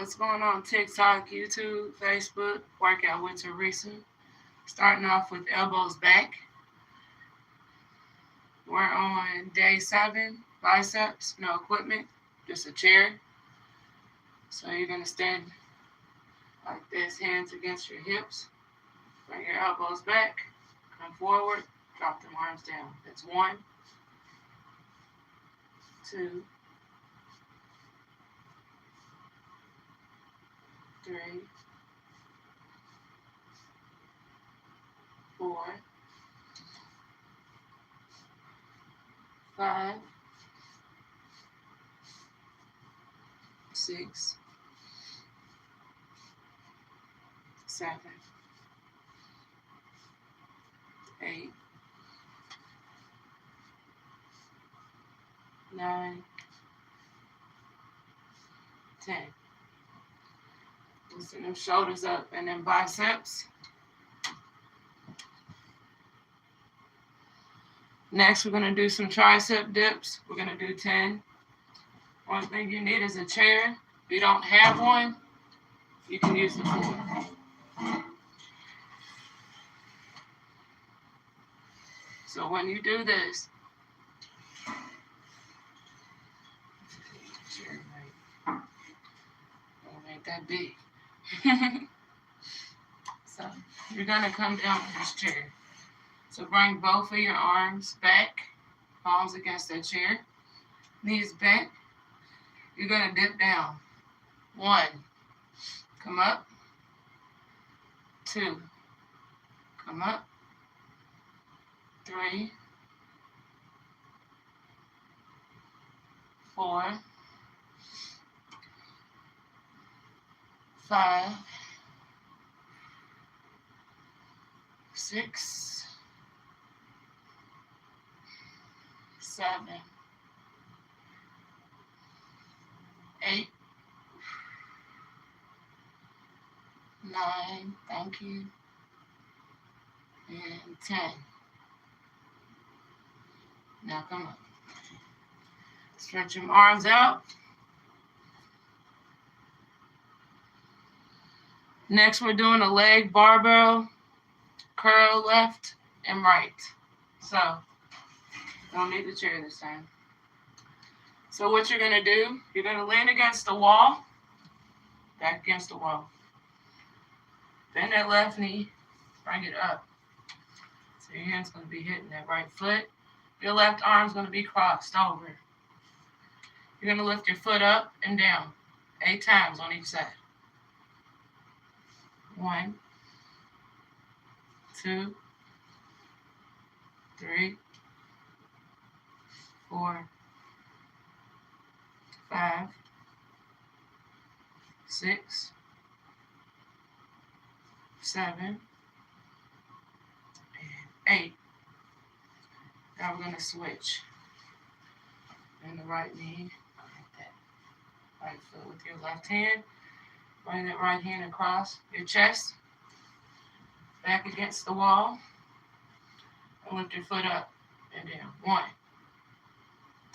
what's going on TikTok, YouTube, Facebook, Workout with Teresa. Starting off with elbows back. We're on day 7, biceps, no equipment, just a chair. So you're going to stand like this, hands against your hips. Bring your elbows back, come forward, drop them arms down. That's 1, 2, 3, 4, 5, 6, 7, 8, 9, 10. Loosen them shoulders up and then biceps. Next, we're going to do some tricep dips. We're going to do 10. One thing you need is a chair. If you don't have one, you can use the floor. So when you do this, don't make that big. So you're going to come down with this chair. So bring both of your arms back, palms against that chair, knees bent. You're going to dip down. 1, come up. 2, come up. 3, 4, 5, 6, 7, 8, 9, thank you, and 10. Now come up. Stretch your arms out. Next, we're doing a leg barbell curl left and right. So, don't need the chair this time. So what you're going to do, you're going to lean against the wall, back against the wall. Bend that left knee, bring it up. So your hand's going to be hitting that right foot. Your left arm's going to be crossed over. You're going to lift your foot up and down 8 times on each side. 1, 2, 3, 4, 5, 6, 7, and 8. Now we're going to switch. Bend the right knee, like that. Right foot with your left hand. Bring that right hand across your chest, back against the wall, and lift your foot up and down. 1,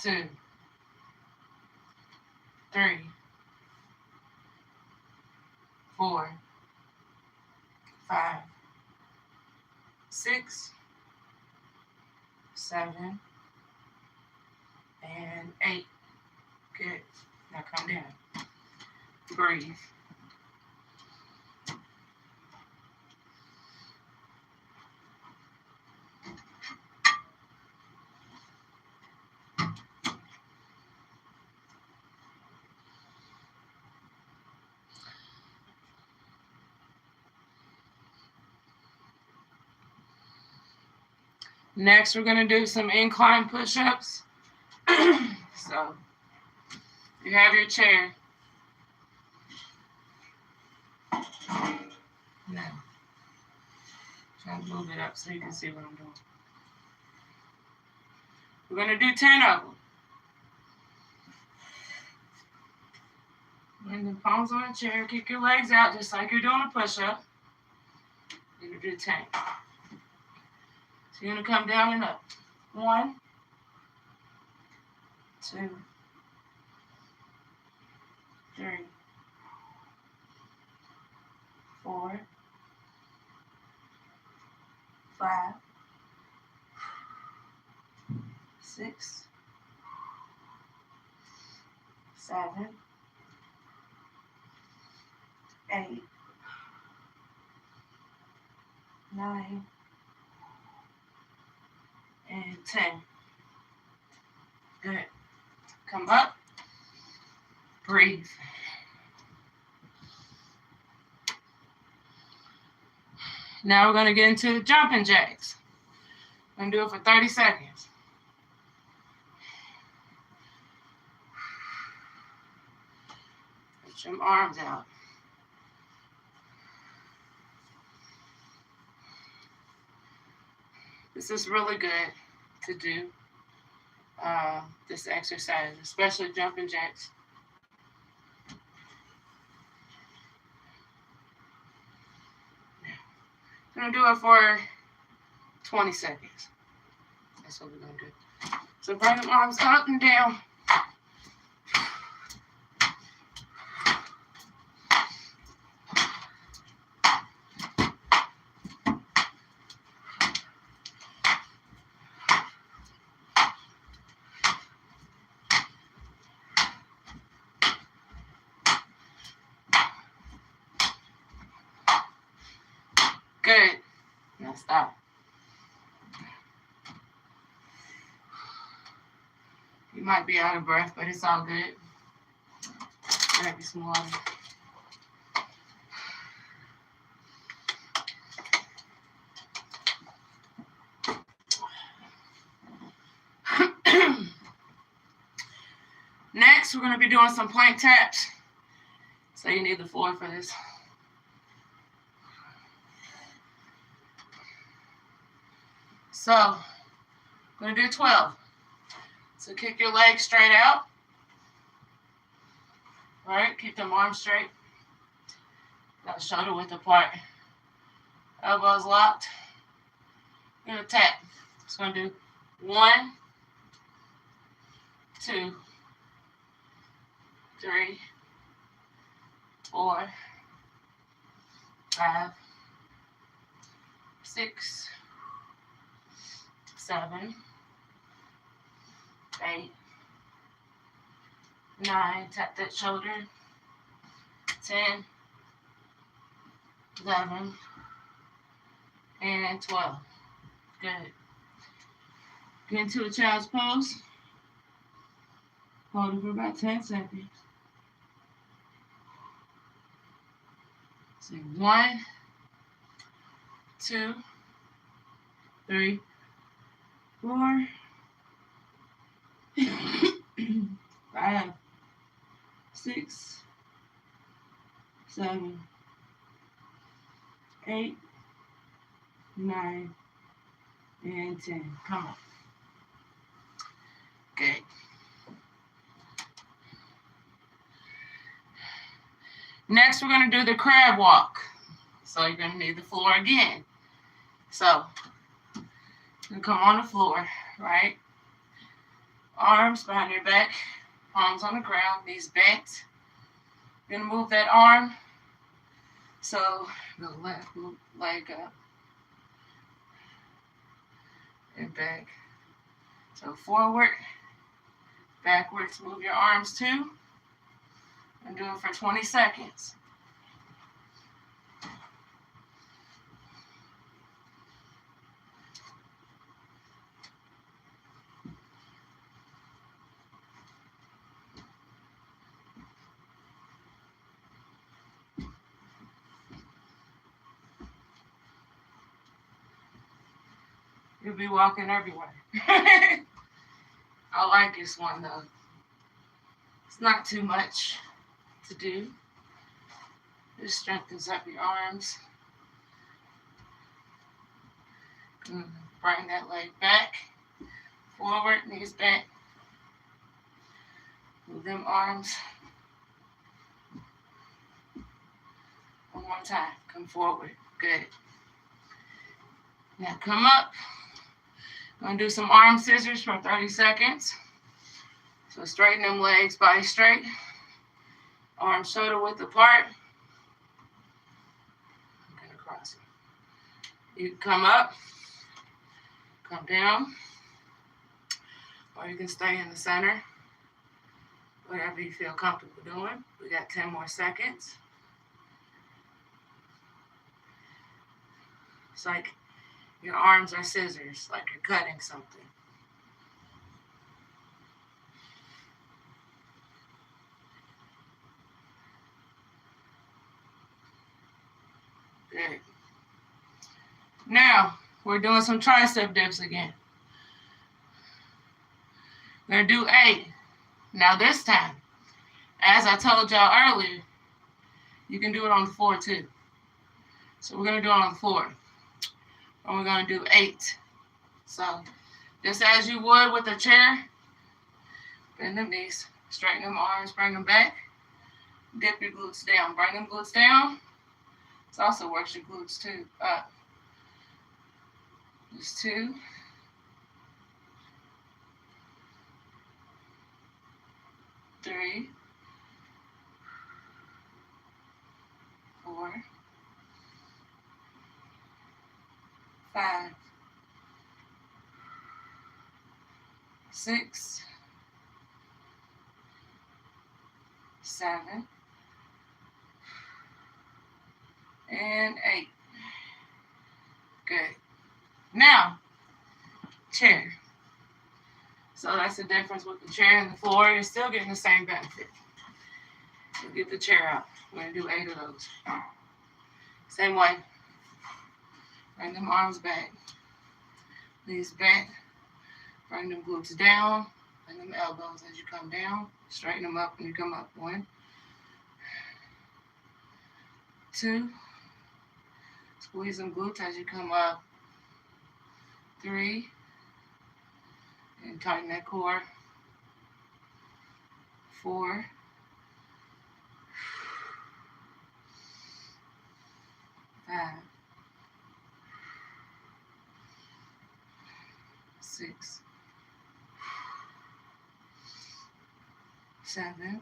2, 3, 4, 5, 6, 7, and 8. Good. Now come down. Breathe. Next, we're going to do some incline push-ups. So, you have your chair. Now, try to move it up so you can see what I'm doing. We're going to do 10 of them. Bring the palms on the chair, kick your legs out just like you're doing a push-up. You're going to do 10. So you're going to come down and up. 1, 2, 3, 4, 5, 6, 7, 8, 9, and 10. Good. Come up. Breathe. Now we're going to get into the jumping jacks. I'm going to do it for 30 seconds. Put your arms out. This is really good to do this exercise, especially jumping jacks. I'm going to do it for 20 seconds. That's what we're going to do. So bring the arms up and down. Good. Now stop. You might be out of breath, but it's all good. Grab you some water. Next, we're going to be doing some plank taps. So you need the floor for this. So, I'm going to do 12. So kick your legs straight out. All right, keep them arms straight. Got shoulder width apart. Elbows locked. You're going to tap. It's going to do 1, 2, 3, 4, 5, 6, 7, 8, 9, tap that shoulder, 10, 11, and 12. Good. Get into a child's pose. Hold it for about 10 seconds. So 1, 2, 3, 4, 5, 6, 7, 8, 9, and 10. Come on. Good. Next, we're going to do the crab walk. So you're going to need the floor again. So, you come on the floor, right? Arms behind your back, palms on the ground, knees bent. You're going to move that arm. So, go left leg up and back. So, forward, backwards, move your arms too. And do it for 20 seconds. You'll be walking everywhere. I like this one though. It's not too much to do. It strengthens up your arms. Bring that leg back, forward, knees bent. Move them arms. One more time. Come forward. Good. Now come up. I'm going to do some arm scissors for 30 seconds. So straighten them legs, body straight. Arms shoulder width apart. You can come up, come down, or you can stay in the center. Whatever you feel comfortable doing. We got 10 more seconds. It's like your arms are scissors, like you're cutting something. Good. Now, we're doing some tricep dips again. We're going to do 8. Now this time, as I told y'all earlier, you can do it on the floor too. So we're going to do it on the floor. And we're going to do 8. So just as you would with a chair, bend them knees, straighten them arms, bring them back, dip your glutes down. Bring them glutes down. This also works your glutes too. Up. Just 2. 3. 4. 5. 6. 7. And 8. Good. Now, chair. So that's the difference with the chair and the floor. You're still getting the same benefit. So get the chair out. We're going to do 8 of those. Same way. Bring them arms back. Knees back. Bring them glutes down. Bring them elbows as you come down. Straighten them up when you come up. 1. 2. Squeeze them glutes as you come up. 3. And tighten that core. 4. 5. 6. 7.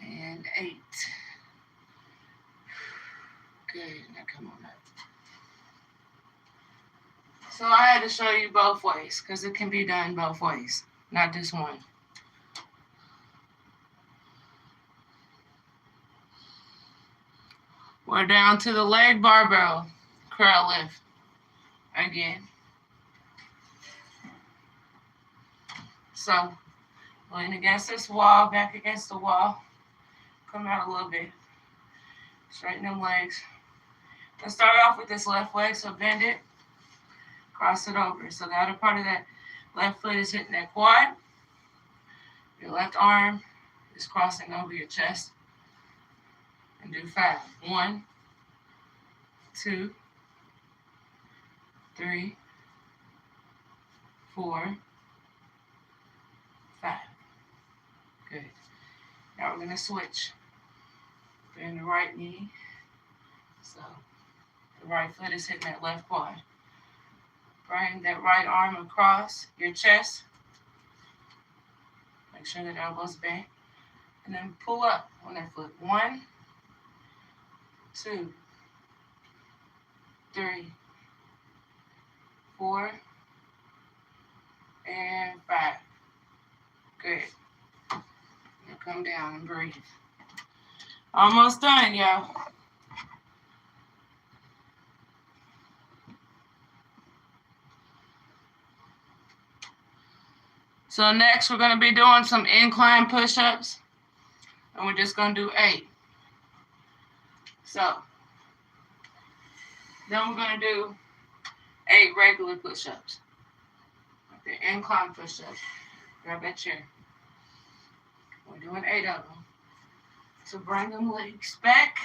And 8. Good. Now come on up. So I had to show you both ways because it can be done both ways, not just one. We're down to the leg barbell curl lift again. So lean against this wall, back against the wall. Come out a little bit. Straighten them legs. Let's start off with this left leg, so bend it. Cross it over. So the outer part of that left foot is hitting that quad. Your left arm is crossing over your chest. And do 5. 1, 2, 3, 4, 5. Good. Now we're going to switch. Bend the right knee. So the right foot is hitting that left quad. Bring that right arm across your chest. Make sure that elbow's back. And then pull up on that foot. 1, 2, 3, 4, and 5. Good. Now come down and breathe. Almost done, y'all. So next we're going to be doing some incline push-ups. And we're just going to do 8. So then we're going to do 8 regular push-ups. Okay, incline push-ups. Grab that chair. We're doing 8 of them. So bring them legs back.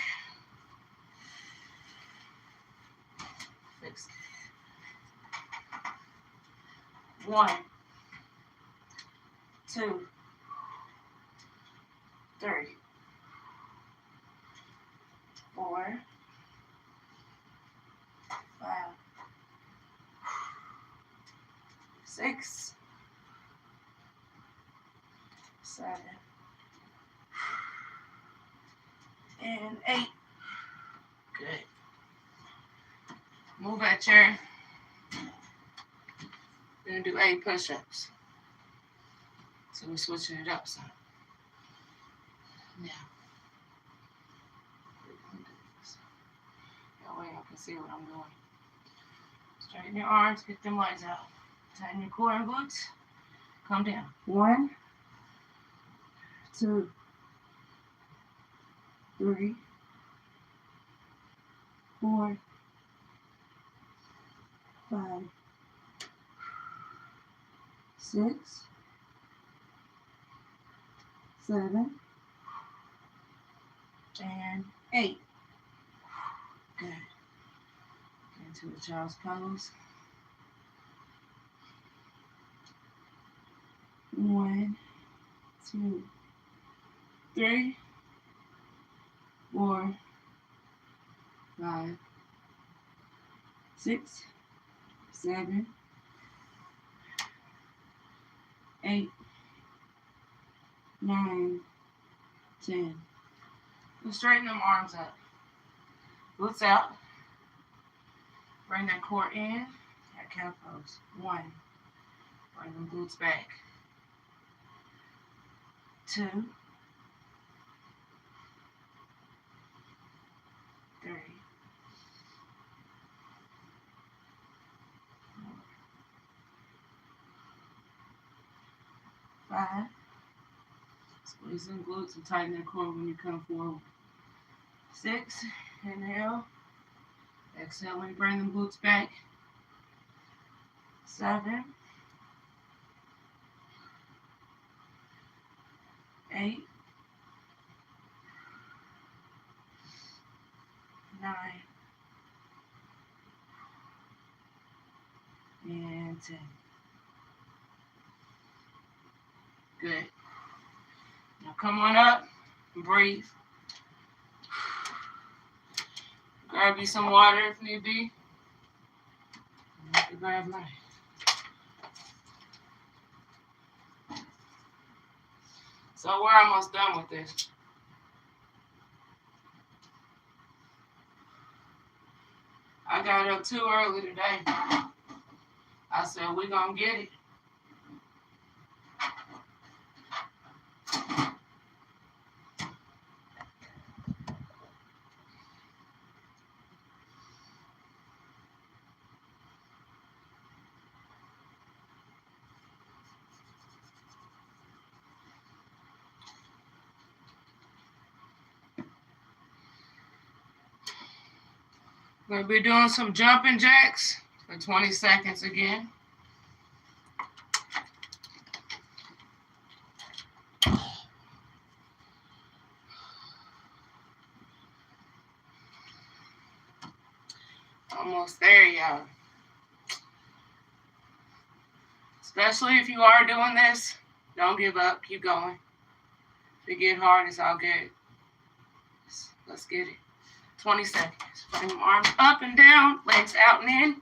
Fix it. 1, 2, 3, 4, 5, 6, 7, and 8. Good. Move that chair. We're going to do 8 push-ups. So we're switching it up some. Now, we're going to do this. That way I can see what I'm doing. Straighten your arms, get them legs out. Tighten your core and glutes. Come down. 1, 2, 3, 4, 5, 6, 7, and 8. Good. Get into the child's pose. 1, 2, 3, 4, 5, 6, 7, 8, 9, 10. And straighten them arms up. Glutes out. Bring that core in. That cow pose. 1. Bring them glutes back. 2, 3, 5. Squeeze them glutes and tighten that core when you come forward. 6. Inhale. Exhale when you bring them glutes back. 7. 8. 9. And 10. Good. Now come on up and breathe. Grab you some water if need be. You can grab mine. So we're almost done with this. I got up too early today. I said, we're going to get it. We're going to be doing some jumping jacks for 20 seconds again. Almost there, y'all. Especially if you are doing this, don't give up. Keep going. If it get hard, it's all good. Let's get it. 20 seconds. Bring them arms up and down, legs out and in.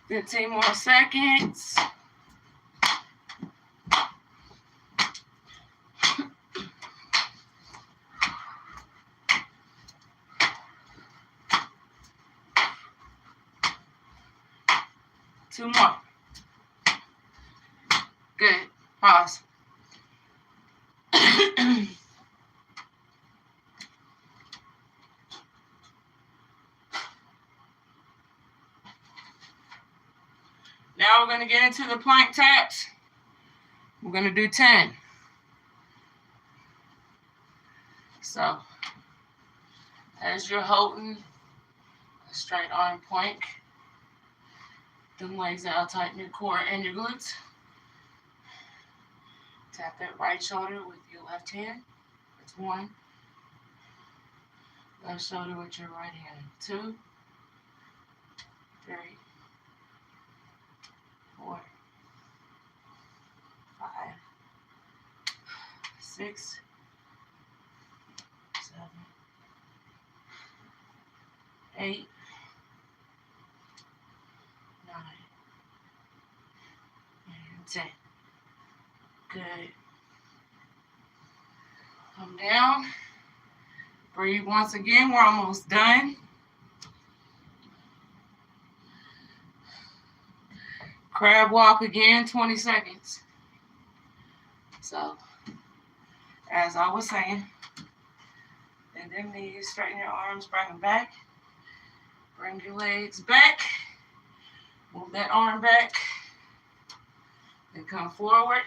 Fifteen more seconds. Two more. Good. Pause. Now we're going to get into the plank taps. We're going to do 10. So, as you're holding a straight arm plank, them legs out, tighten your core and your glutes. Tap that right shoulder with your left hand. That's 1. Left shoulder with your right hand. 2, 3, 4, 5, 6, 7, 8, 9, and 10. Good. Come down. Breathe once again. We're almost done. Crab walk again, 20 seconds. So, as I was saying, bend them knees, straighten your arms, bring them back. Bring your legs back. Move that arm back. Then come forward.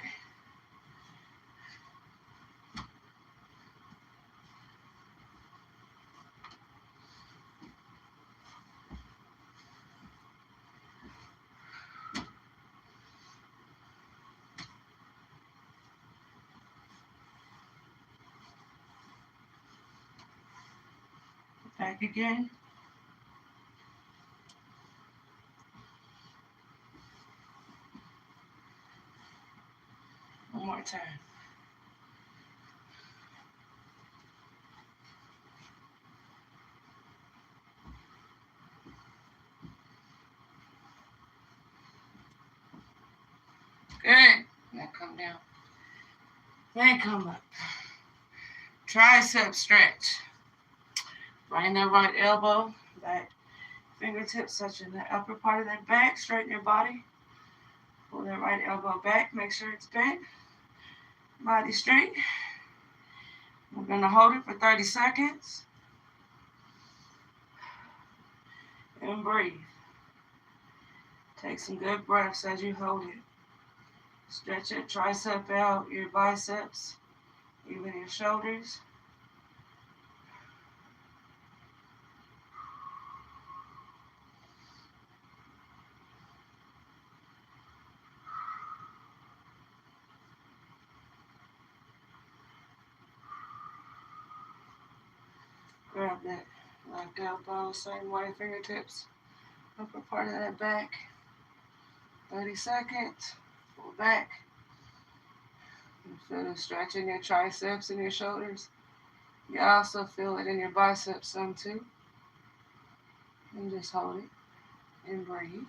Back again. One more time. Good. Now come down. Then come up. Tricep stretch. Bring that right elbow back. Fingertips touching the upper part of that back. Straighten your body. Pull that right elbow back. Make sure it's bent. Body straight. We're going to hold it for 30 seconds. And breathe. Take some good breaths as you hold it. Stretch your tricep out, your biceps, even your shoulders. Grab that left elbow, same way, fingertips, upper part of that back. 30 seconds, pull back. You feel the stretch in your triceps and your shoulders. You also feel it in your biceps some too. And just hold it and breathe.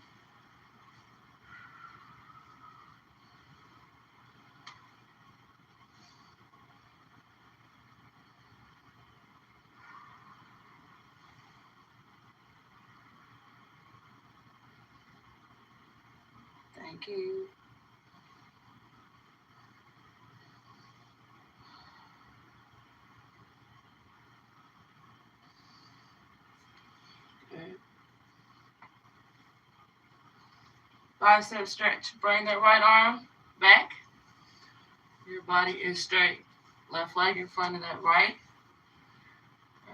Thank you. Good. Bicep stretch. Bring that right arm back. Your body is straight. Left leg in front of that right.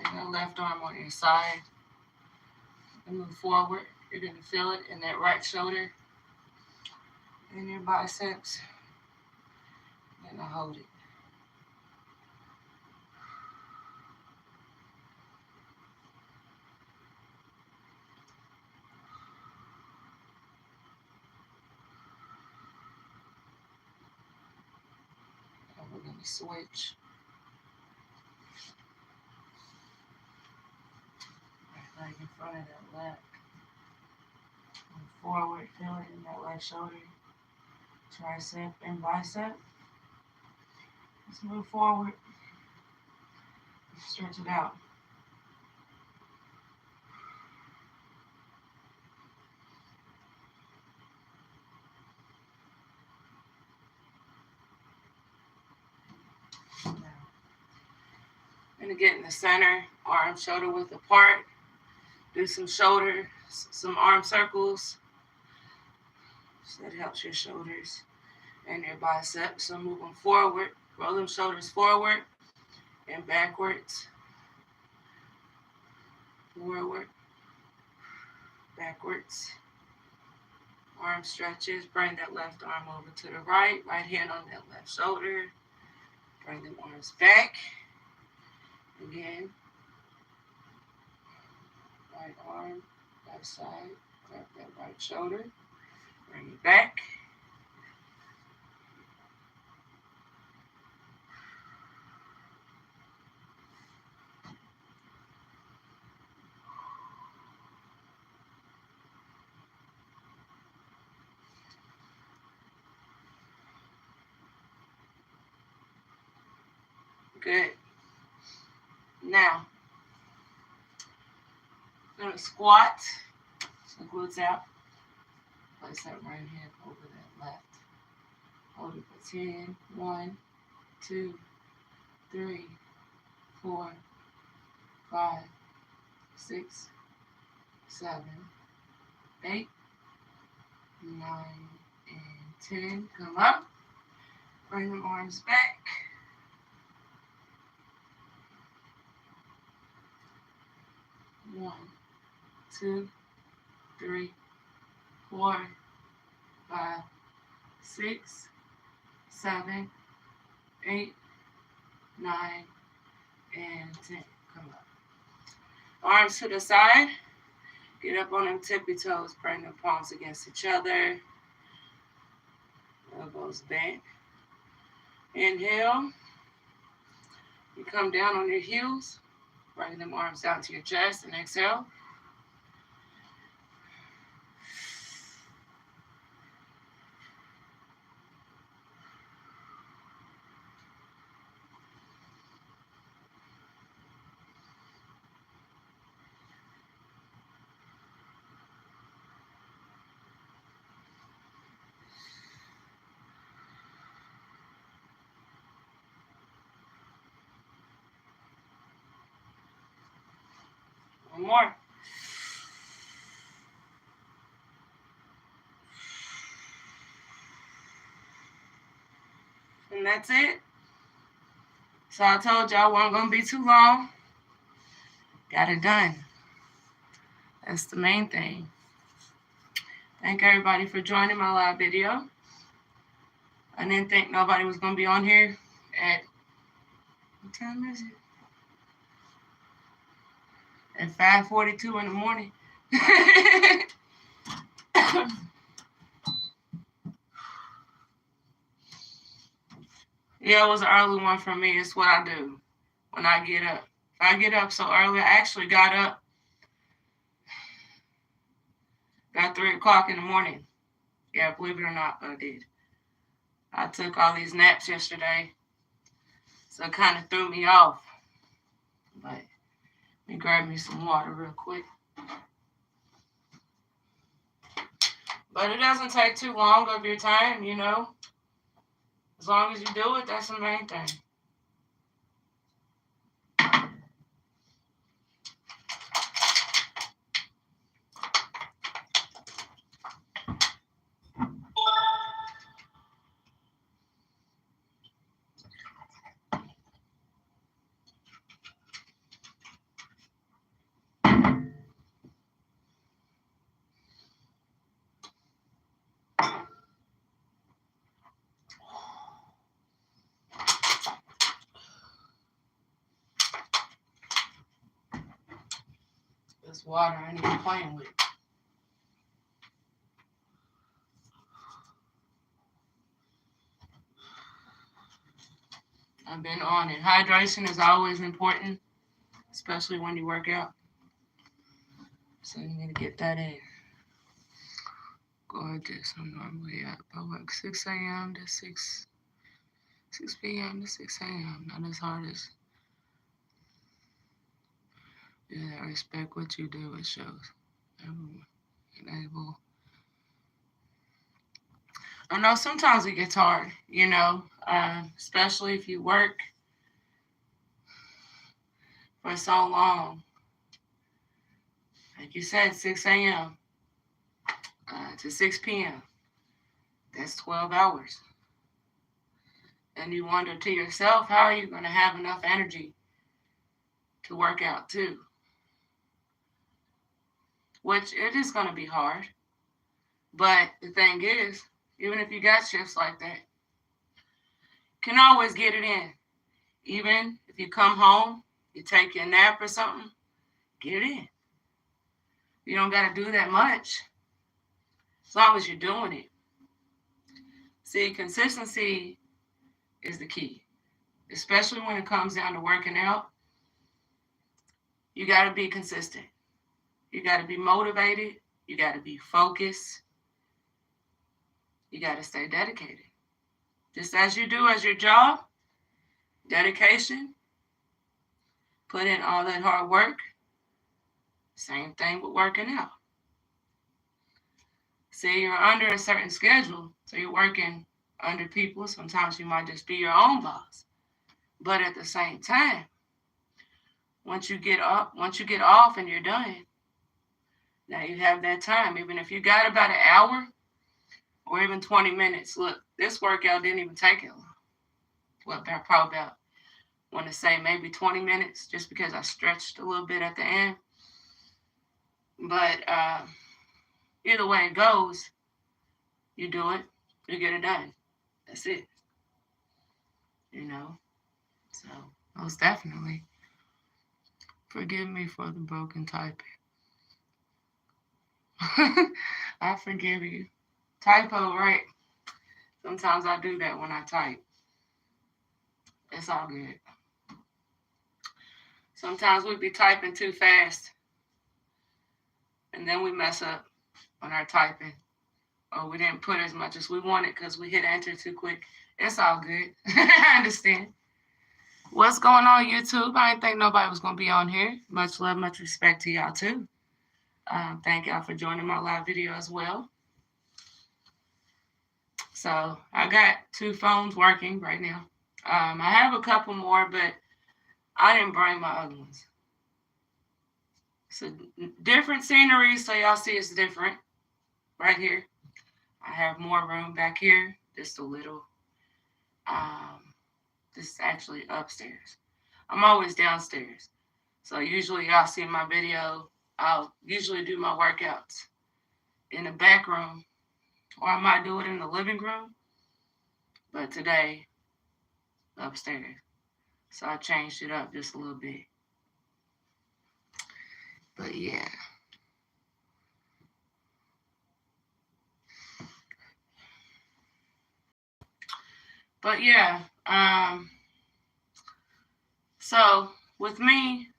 Bring that left arm on your side. And move forward. You're going to feel it in that right shoulder. In your biceps. And hold it. And we're going to switch. Right leg in front of that left. Move forward. Feel it in that left shoulder. Tricep and bicep. Let's move forward. Stretch it out. Now, I'm going to get in the center, arm shoulder width apart. Do some shoulder, some arm circles. So that helps your shoulders and your biceps. So move them forward. Roll them shoulders forward and backwards. Forward, backwards. Arm stretches. Bring that left arm over to the right. Right hand on that left shoulder. Bring them arms back. Again. Right arm, left side. Grab that right shoulder. Bring it back. Good. Now, gonna squat. So glutes out. Place that right hand over that left. Hold it for 10. 1, 2, 3, 4, 5, 6, 7, 8, 9, and 10. Come up. Bring the arms back. 1, 2, 3, 4, 5, 6, 7, 8, 9, and 10. Come up. Arms to the side. Get up on them tippy toes. Bring the palms against each other. Elbows bent. Inhale. You come down on your heels. Bring them arms down to your chest and exhale. One more. And that's it. So I told y'all I wasn't going to be too long. Got it done. That's the main thing. Thank everybody for joining my live video. I didn't think nobody was going to be on here at, what time is it? At 5:42 in the morning. Yeah, it was an early one for me. It's what I do when I get up. If I get up so early, I actually got up about 3 o'clock in the morning. Yeah, believe it or not, I did. I took all these naps yesterday, so it kind of threw me off. But let me grab me some water real quick. But it doesn't take too long of your time, you know. As long as you do it, that's the main thing. This water I ain't even playing with. I've been on it. Hydration is always important, especially when you work out. So you need to get that in. Gorgeous. I'm normally at about 6 a.m. to 6 p.m. to 6 a.m. Not as hard as, yeah, I respect what you do. It shows. Enable. I know sometimes it gets hard, you know, especially if you work for so long. Like you said, 6 a.m. To 6 p.m. That's 12 hours. And you wonder to yourself, how are you going to have enough energy to work out too? Which it is going to be hard. But the thing is, even if you got shifts like that, you can always get it in. Even if you come home, you take your nap or something, get it in. You don't got to do that much, as long as you're doing it. See, consistency is the key, especially when it comes down to working out. You got to be consistent. You got to be motivated. You got to be focused. You got to stay dedicated. Just as you do as your job, dedication, put in all that hard work, Same thing with working out. Say you're under a certain schedule, so you're working under people. Sometimes you might just be your own boss. But at the same time, once you get off and you're done, now you have that time. Even if you got about an hour or even 20 minutes. Look, this workout didn't even take it long. Well, probably about, I want to say maybe 20 minutes, just because I stretched a little bit at the end. But either way it goes, you do it, you get it done. That's it. So most definitely. Forgive me for the broken typing. I forgive you. Typo, right? Sometimes I do that when I type. It's all good. Sometimes we be typing too fast, and then we mess up on our typing. Or we didn't put as much as we wanted because we hit enter too quick. It's all good. I understand. What's going on, YouTube? I didn't think nobody was going to be on here. Much love, much respect to y'all, too. Thank y'all for joining my live video as well. So I got 2 phones working right now. I have a couple more, but I didn't bring my other ones. So different scenery, so y'all see it's different right here. I have more room back here, just a little. This is actually upstairs. I'm always downstairs. So usually y'all see my video. I'll usually do my workouts in the back room, or I might do it in the living room. But today, upstairs. So I changed it up just a little bit. But yeah. But yeah, so with me,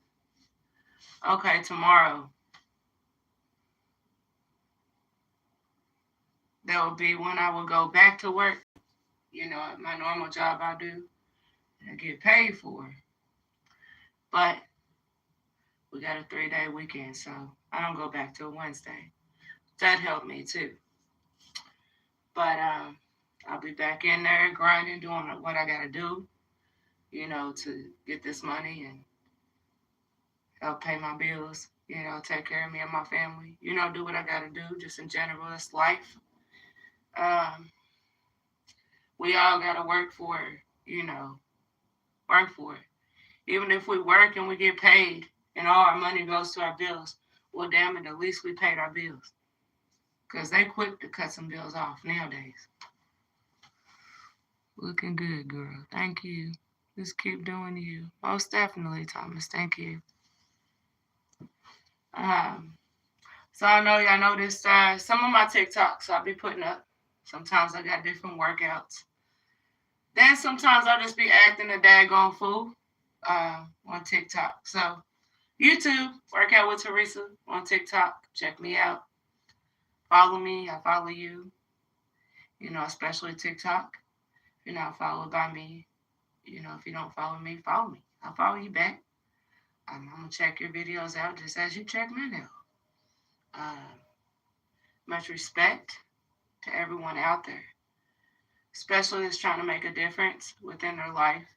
okay, tomorrow, that will be when I will go back to work, my normal job I do, and I get paid for. But we got a 3-day weekend, so I don't go back till Wednesday. That helped me too. But I'll be back in there grinding, doing what I got to do, to get this money and help pay my bills, take care of me and my family, do what I got to do, just in general. It's life. We all got to work for it, work for it. Even if we work and we get paid and all our money goes to our bills, well, damn it, at least we paid our bills. Because they quick to cut some bills off nowadays. Looking good, girl. Thank you. Just keep doing you. Most definitely, Thomas. Thank you. So I know y'all noticed some of my TikToks I'll be putting up. Sometimes I got different workouts. Then sometimes I'll just be acting a daggone fool on TikTok. So YouTube, Workout with Teresa on TikTok. Check me out. Follow me. I follow you. Especially TikTok. If you're not followed by me, if you don't follow me, follow me. I'll follow you back. I'm going to check your videos out just as you check mine out. Much respect to everyone out there, especially that's trying to make a difference within their life.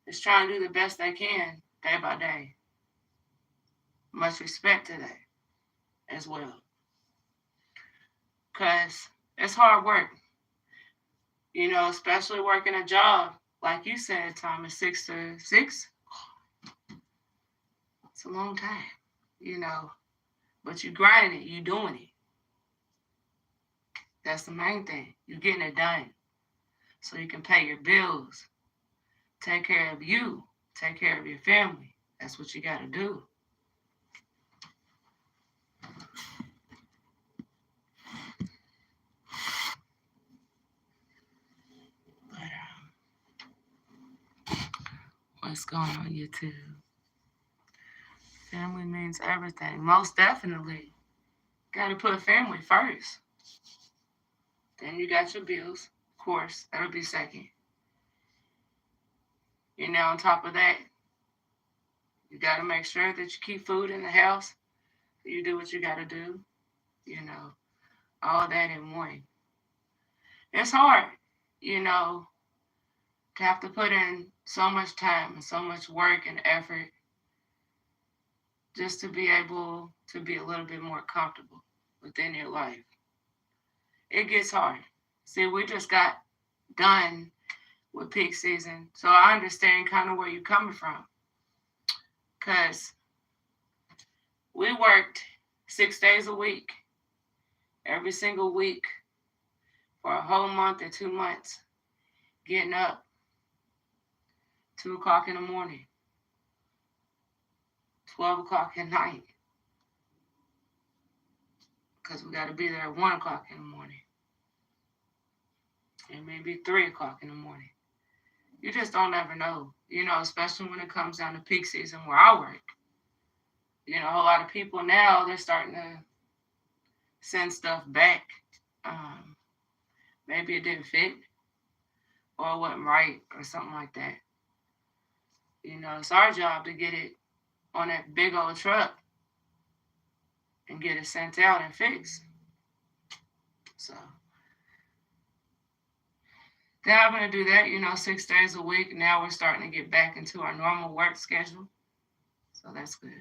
Is trying to do the best they can day by day. Much respect to that as well. Because it's hard work. Especially working a job, like you said, Thomas, 6 to 6. It's a long time, but you grinding it, you doing it. That's the main thing. You're getting it done so you can pay your bills, take care of you, take care of your family. That's what you got to do. What's going on, YouTube? Family means everything. Most definitely. Got to put family first. Then you got your bills. Of course, that'll be second. On top of that, You got to make sure that you keep food in the house. You do what you got to do. All that in one. It's hard, you know, to have to put in so much time and so much work and effort just to be able to be a little bit more comfortable within your life. It gets hard. See, we just got done with peak season, so I understand kind of where you're coming from. Because we worked 6 days a week, every single week, for a whole month or 2 months, getting up 2 o'clock in the morning, 12 o'clock at night, because we got to be there at 1 o'clock in the morning, and maybe 3 o'clock in the morning. You just don't ever know, especially when it comes down to peak season where I work. A whole lot of people now, they're starting to send stuff back. Maybe it didn't fit or it wasn't right or something like that. It's our job to get it on that big old truck and get it sent out and fixed. So they're having to do that, 6 days a week. Now we're starting to get back into our normal work schedule. So that's good.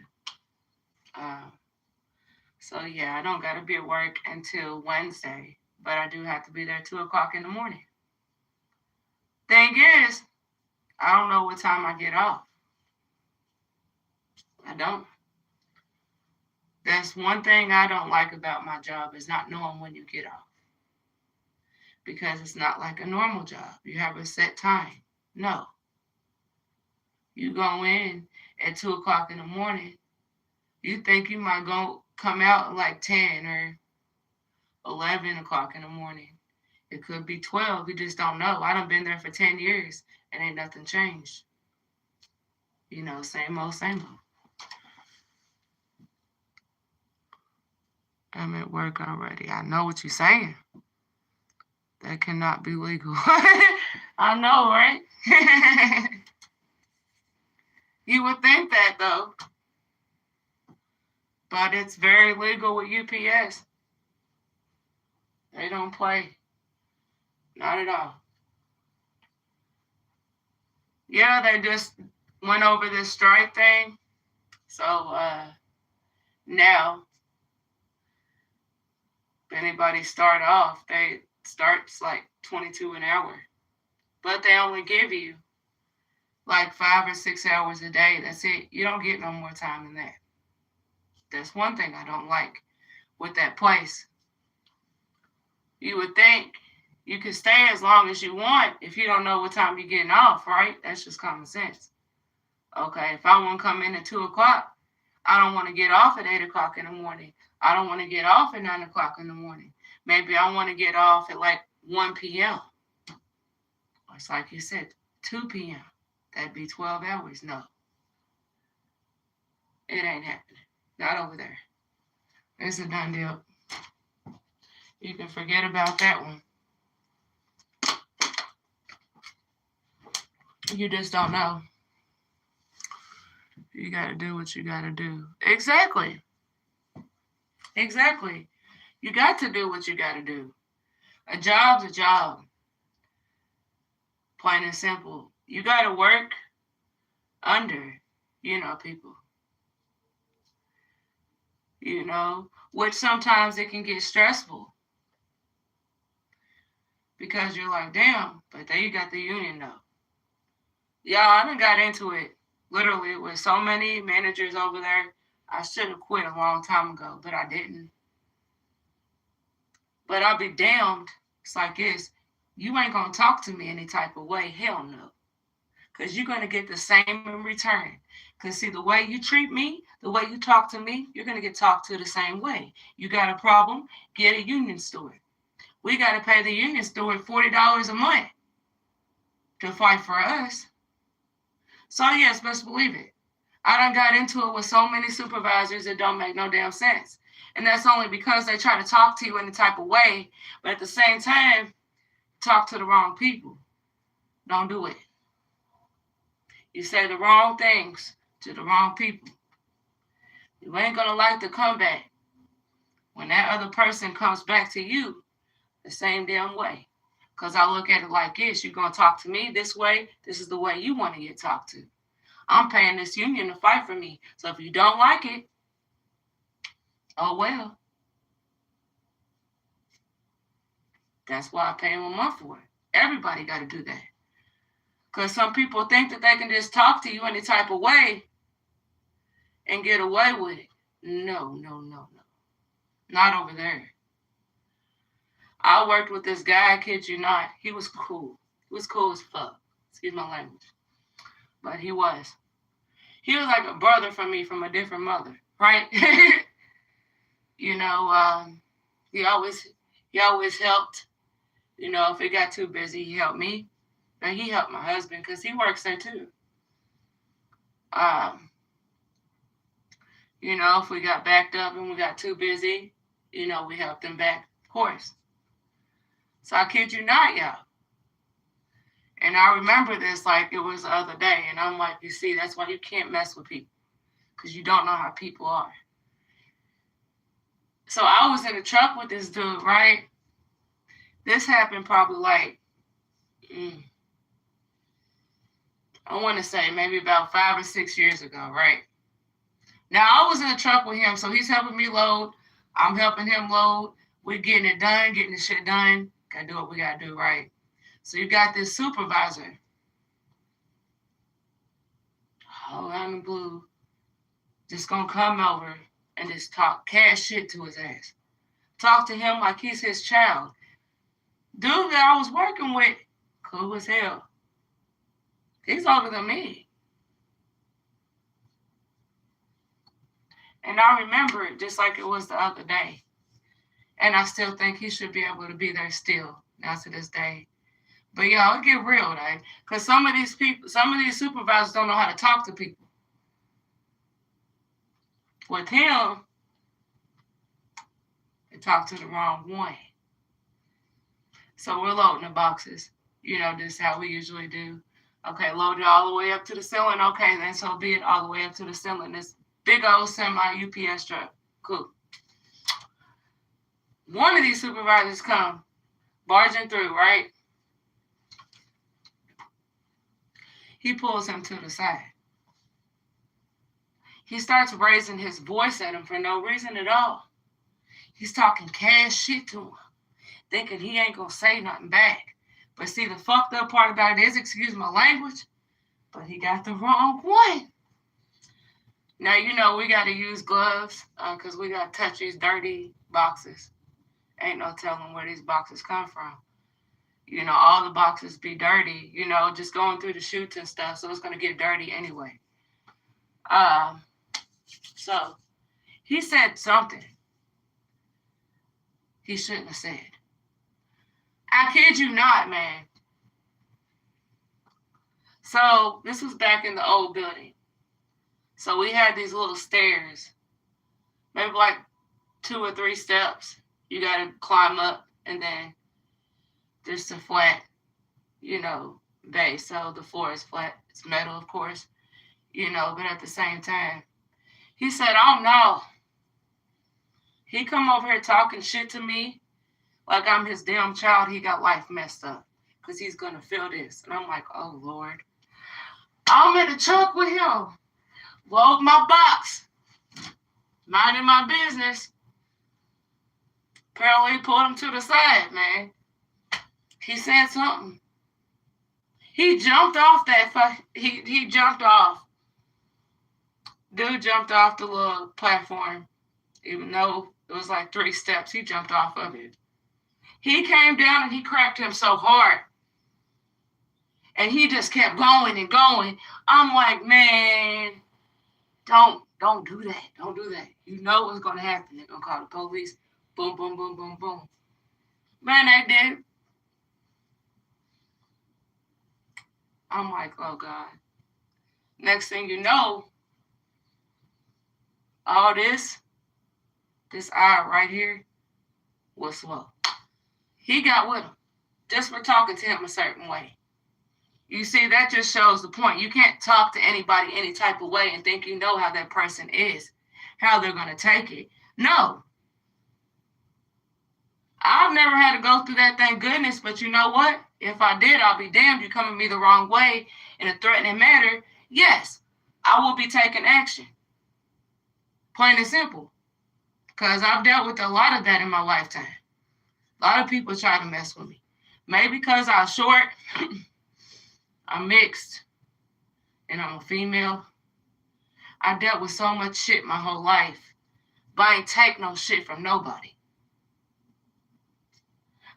So yeah, I don't got to be at work until Wednesday, but I do have to be there 2 o'clock in the morning. Thing is, I don't know what time I get off. I don't. That's one thing I don't like about my job is not knowing when you get off. Because it's not like a normal job. You have a set time. No. You go in at 2 o'clock in the morning. You think you might go come out at like 10 or 11 o'clock in the morning. It could be 12. You just don't know. I done been there for 10 years and ain't nothing changed. Same old, same old. I'm at work already. I know what you're saying. That cannot be legal. I know, right? You would think that, though. But it's very legal with UPS. They don't play. Not at all. Yeah, they just went over this strike thing. So now, if anybody start off, they starts like 22 an hour. But they only give you like 5 or 6 hours a day. That's it. You don't get no more time than that. That's one thing I don't like with that place. You would think you could stay as long as you want if you don't know what time you're getting off, right? That's just common sense. Okay, if I want to come in at 2 o'clock, I don't want to get off at 8 o'clock in the morning. I don't want to get off at 9 o'clock in the morning. Maybe I want to get off at like 1 p.m. It's like you said, 2 p.m. That'd be 12 hours. No. It ain't happening. Not over there. It's a done deal. You can forget about that one. You just don't know. You got to do what you got to do. Exactly. You got to do what you got to do. A job's a job. Plain and simple. You got to work under, people. Which sometimes it can get stressful. Because you're like, damn, but there you got the union though. Yeah, I done got into it literally with so many managers over there. I should have quit a long time ago, but I didn't. But I'll be damned. It's like this. You ain't going to talk to me any type of way. Hell no. Because you're going to get the same in return. Because see, the way you treat me, the way you talk to me, you're going to get talked to the same way. You got a problem? Get a union steward. We got to pay the union steward $40 a month to fight for us. So yes, best believe it. I done got into it with so many supervisors that don't make no damn sense. And that's only because they try to talk to you in the type of way, but at the same time, talk to the wrong people. Don't do it. You say the wrong things to the wrong people. You ain't going to like the comeback when that other person comes back to you the same damn way. Because I look at it like this. You're going to talk to me this way. This is the way you want to get talked to. I'm paying this union to fight for me. So if you don't like it, oh well. That's why I pay him a month for it. Everybody got to do that. Because some people think that they can just talk to you any type of way and get away with it. No. Not over there. I worked with this guy, I kid you not. He was cool. He was cool as fuck. Excuse my language. But he was. He was like a brother for me from a different mother, right? You know, he always helped. You know, if it got too busy, he helped me. And he helped my husband because he works there too. You know, if we got backed up and we got too busy, you know, we helped him back, of course. So I kid you not, y'all. And I remember this like it was the other day. And I'm like, you see, that's why you can't mess with people. Because you don't know how people are. So I was in a truck with this dude, right? This happened probably like, I want to say maybe about 5 or 6 years ago, right? Now, I was in a truck with him, so he's helping me load. I'm helping him load. We're getting it done, getting the shit done. Gotta do what we gotta do, right? So you got this supervisor. Oh, out in the blue. Just gonna come over and just talk cash shit to his ass. Talk to him like he's his child. Dude that I was working with, cool as hell. He's older than me. And I remember it just like it was the other day. And I still think he should be able to be there still, now to this day. But y'all, it get real, right? Because some of these supervisors don't know how to talk to people. With him, they talk to the wrong one. So we're loading the boxes. You know, this is how we usually do. Okay, load it all the way up to the ceiling. Okay, then so be it, all the way up to the ceiling. This big old semi UPS truck. Cool. One of these supervisors come barging through, right? He pulls him to the side. He starts raising his voice at him for no reason at all. He's talking cash shit to him, thinking he ain't gonna say nothing back. But see, the fucked up part about it is, excuse my language, but he got the wrong one. Now, you know, we got to use gloves because we got to touch these dirty boxes. Ain't no telling where these boxes come from. You know, all the boxes be dirty, you know, just going through the chutes and stuff. So it's going to get dirty anyway. So he said something he shouldn't have said. I kid you not, man. So this was back in the old building. So we had these little stairs, maybe like 2 or 3 steps. You got to climb up, and then there's a flat, you know, base. So the floor is flat. It's metal, of course, you know, but at the same time, he said, oh no. He come over here talking shit to me like I'm his damn child. He got life messed up because he's going to feel this. And I'm like, oh, Lord. I'm in the truck with him. Load my box. Minding my business. Apparently pulled him to the side, man. He said something. He jumped off he jumped off. Dude jumped off the little platform. Even though it was like 3 steps, he jumped off of it. He came down and he cracked him so hard. And he just kept going and going. I'm like, man, don't do that. Don't do that. You know what's going to happen. They're going to call the police. Boom, boom, boom, boom, boom. Man, they did. I'm like, oh, God. Next thing you know, all this eye right here was slow. He got with him just for talking to him a certain way. You see, that just shows the point. You can't talk to anybody any type of way and think you know how that person is, how they're going to take it. No. I've never had to go through that, thank goodness, but you know what? If I did, I'll be damned. You come at me the wrong way in a threatening manner, yes, I will be taking action. Plain and simple. Because I've dealt with a lot of that in my lifetime. A lot of people try to mess with me. Maybe because I'm short, I'm mixed, and I'm a female. I dealt with so much shit my whole life, but I ain't take no shit from nobody.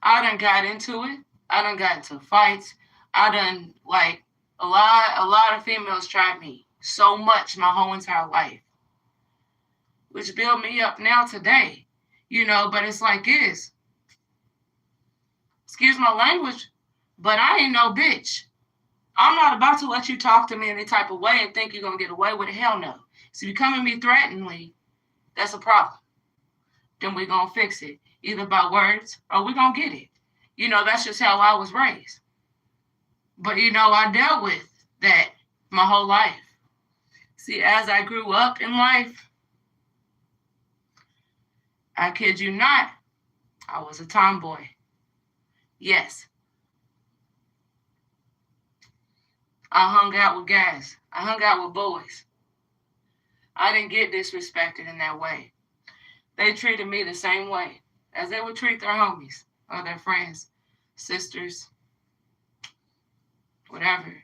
I done got into it. I done got into fights. I done, like, a lot of females tried me so much my whole entire life, which built me up now today, but it's like this. Excuse my language, but I ain't no bitch. I'm not about to let you talk to me any type of way and think you're going to get away with it. Hell no. So if you come at me threateningly, that's a problem. Then we're going to fix it, either by words or we're going to get it. That's just how I was raised. But, I dealt with that my whole life. See, as I grew up in life, I kid you not, I was a tomboy. Yes. I hung out with guys. I hung out with boys. I didn't get disrespected in that way. They treated me the same way as they would treat their homies or their friends, sisters, whatever,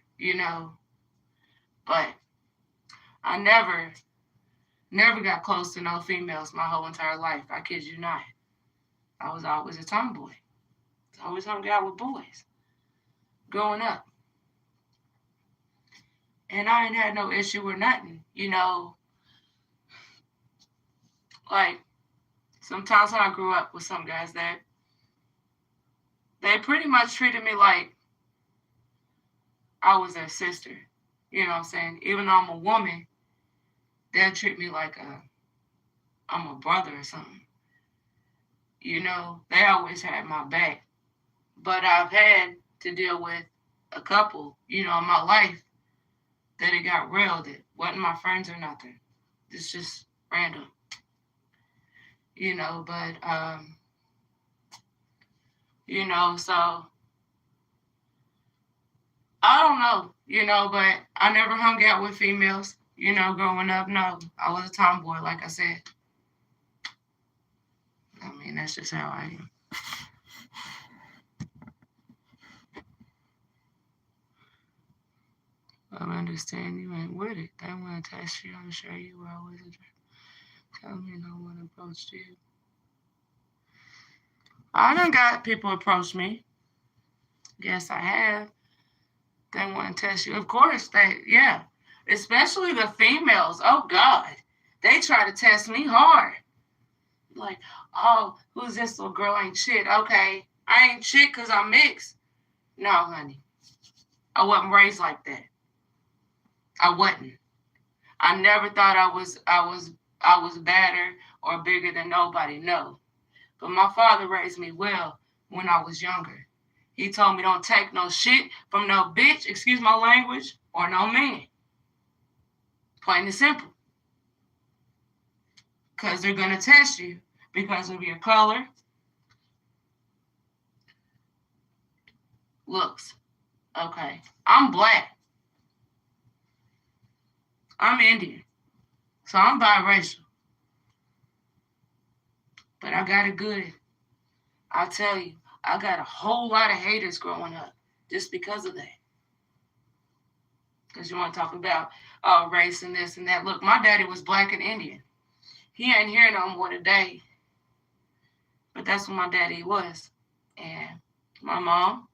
But I never got close to no females my whole entire life. I kid you not. I was always a tomboy. I always hung out with boys growing up. And I ain't had no issue or nothing, Like, sometimes when I grew up with some guys that they pretty much treated me like I was their sister. You know what I'm saying? Even though I'm a woman, they'll treat me like I'm a brother or something. They always had my back. But I've had to deal with a couple, in my life that it got real, that wasn't my friends or nothing. It's just random. But, so I don't know, but I never hung out with females, growing up. No, I was a tomboy, like I said. I mean, that's just how I am. I understand you ain't with it. They want to test you. I'm sure you were always a drip. Tell me no one approached you. I done got people approach me. Yes, I have. They want to test you. Of course, yeah. Especially the females. Oh, God. They try to test me hard. Like, oh, who's this little girl? Ain't shit. Okay. I ain't shit because I'm mixed. No, honey. I wasn't raised like that. I wasn't. I never thought I was badder or bigger than nobody. No. But my father raised me well when I was younger. He told me don't take no shit from no bitch, excuse my language, or no man. Plain and simple. Because they're going to test you because of your color, looks. Okay. I'm black. I'm Indian. So I'm biracial. But I got it good. I'll tell you, I got a whole lot of haters growing up just because of that. Because you want to talk about race and this and that. Look, my daddy was black and Indian. He ain't here no more today. But that's what my daddy was. And my mom,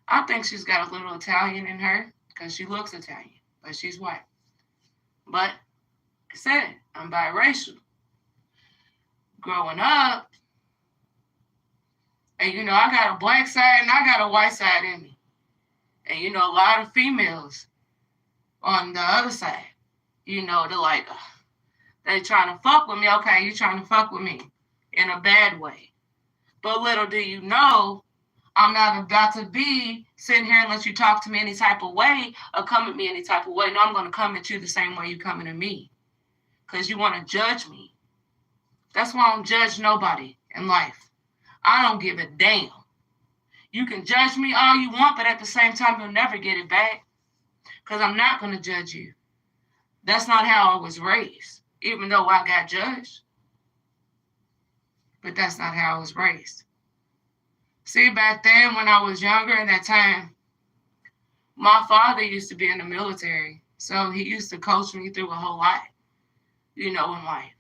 I think she's got a little Italian in her because she looks Italian, but she's white. But like I said, I'm biracial. Growing up, and I got a black side and I got a white side in me. And a lot of females on the other side, they're like, they trying to fuck with me. Okay, you trying to fuck with me in a bad way. But little do you know, I'm not about to be sitting here and let you talk to me any type of way or come at me any type of way. No, I'm going to come at you the same way you coming at me because you want to judge me. That's why I don't judge nobody in life. I don't give a damn. You can judge me all you want, but at the same time, you'll never get it back because I'm not going to judge you. That's not how I was raised, even though I got judged. But that's not how I was raised. See, back then when I was younger in that time, my father used to be in the military. So he used to coach me through a whole lot, in life.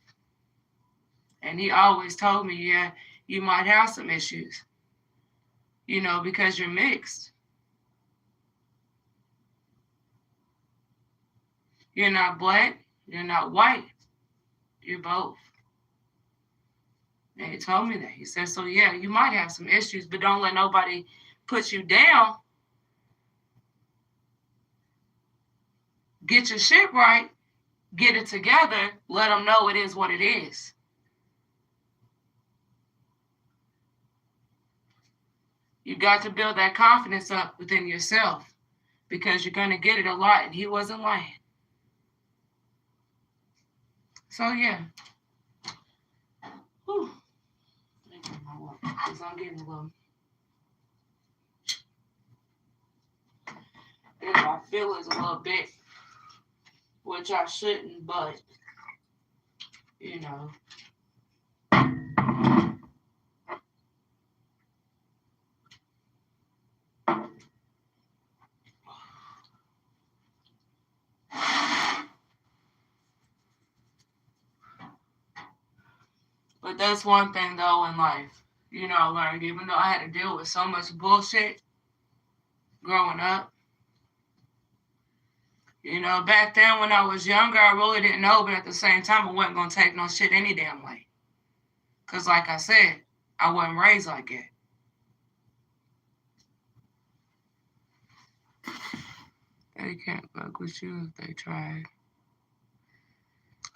And he always told me, yeah, you might have some issues, because you're mixed. You're not black, you're not white, you're both. And he told me that. He said, so yeah, you might have some issues, but don't let nobody put you down. Get your shit right, get it together, let them know it is what it is. You got to build that confidence up within yourself because you're going to get it a lot, and he wasn't lying. So yeah. Whew. Because I'm getting a little. In my feelings a little bit, which I shouldn't, but But that's one thing though in life, I learned, even though I had to deal with so much bullshit growing up. Back then when I was younger, I really didn't know, but at the same time, I wasn't going to take no shit any damn way. Because like I said, I wasn't raised like it. They can't fuck with you if they tried.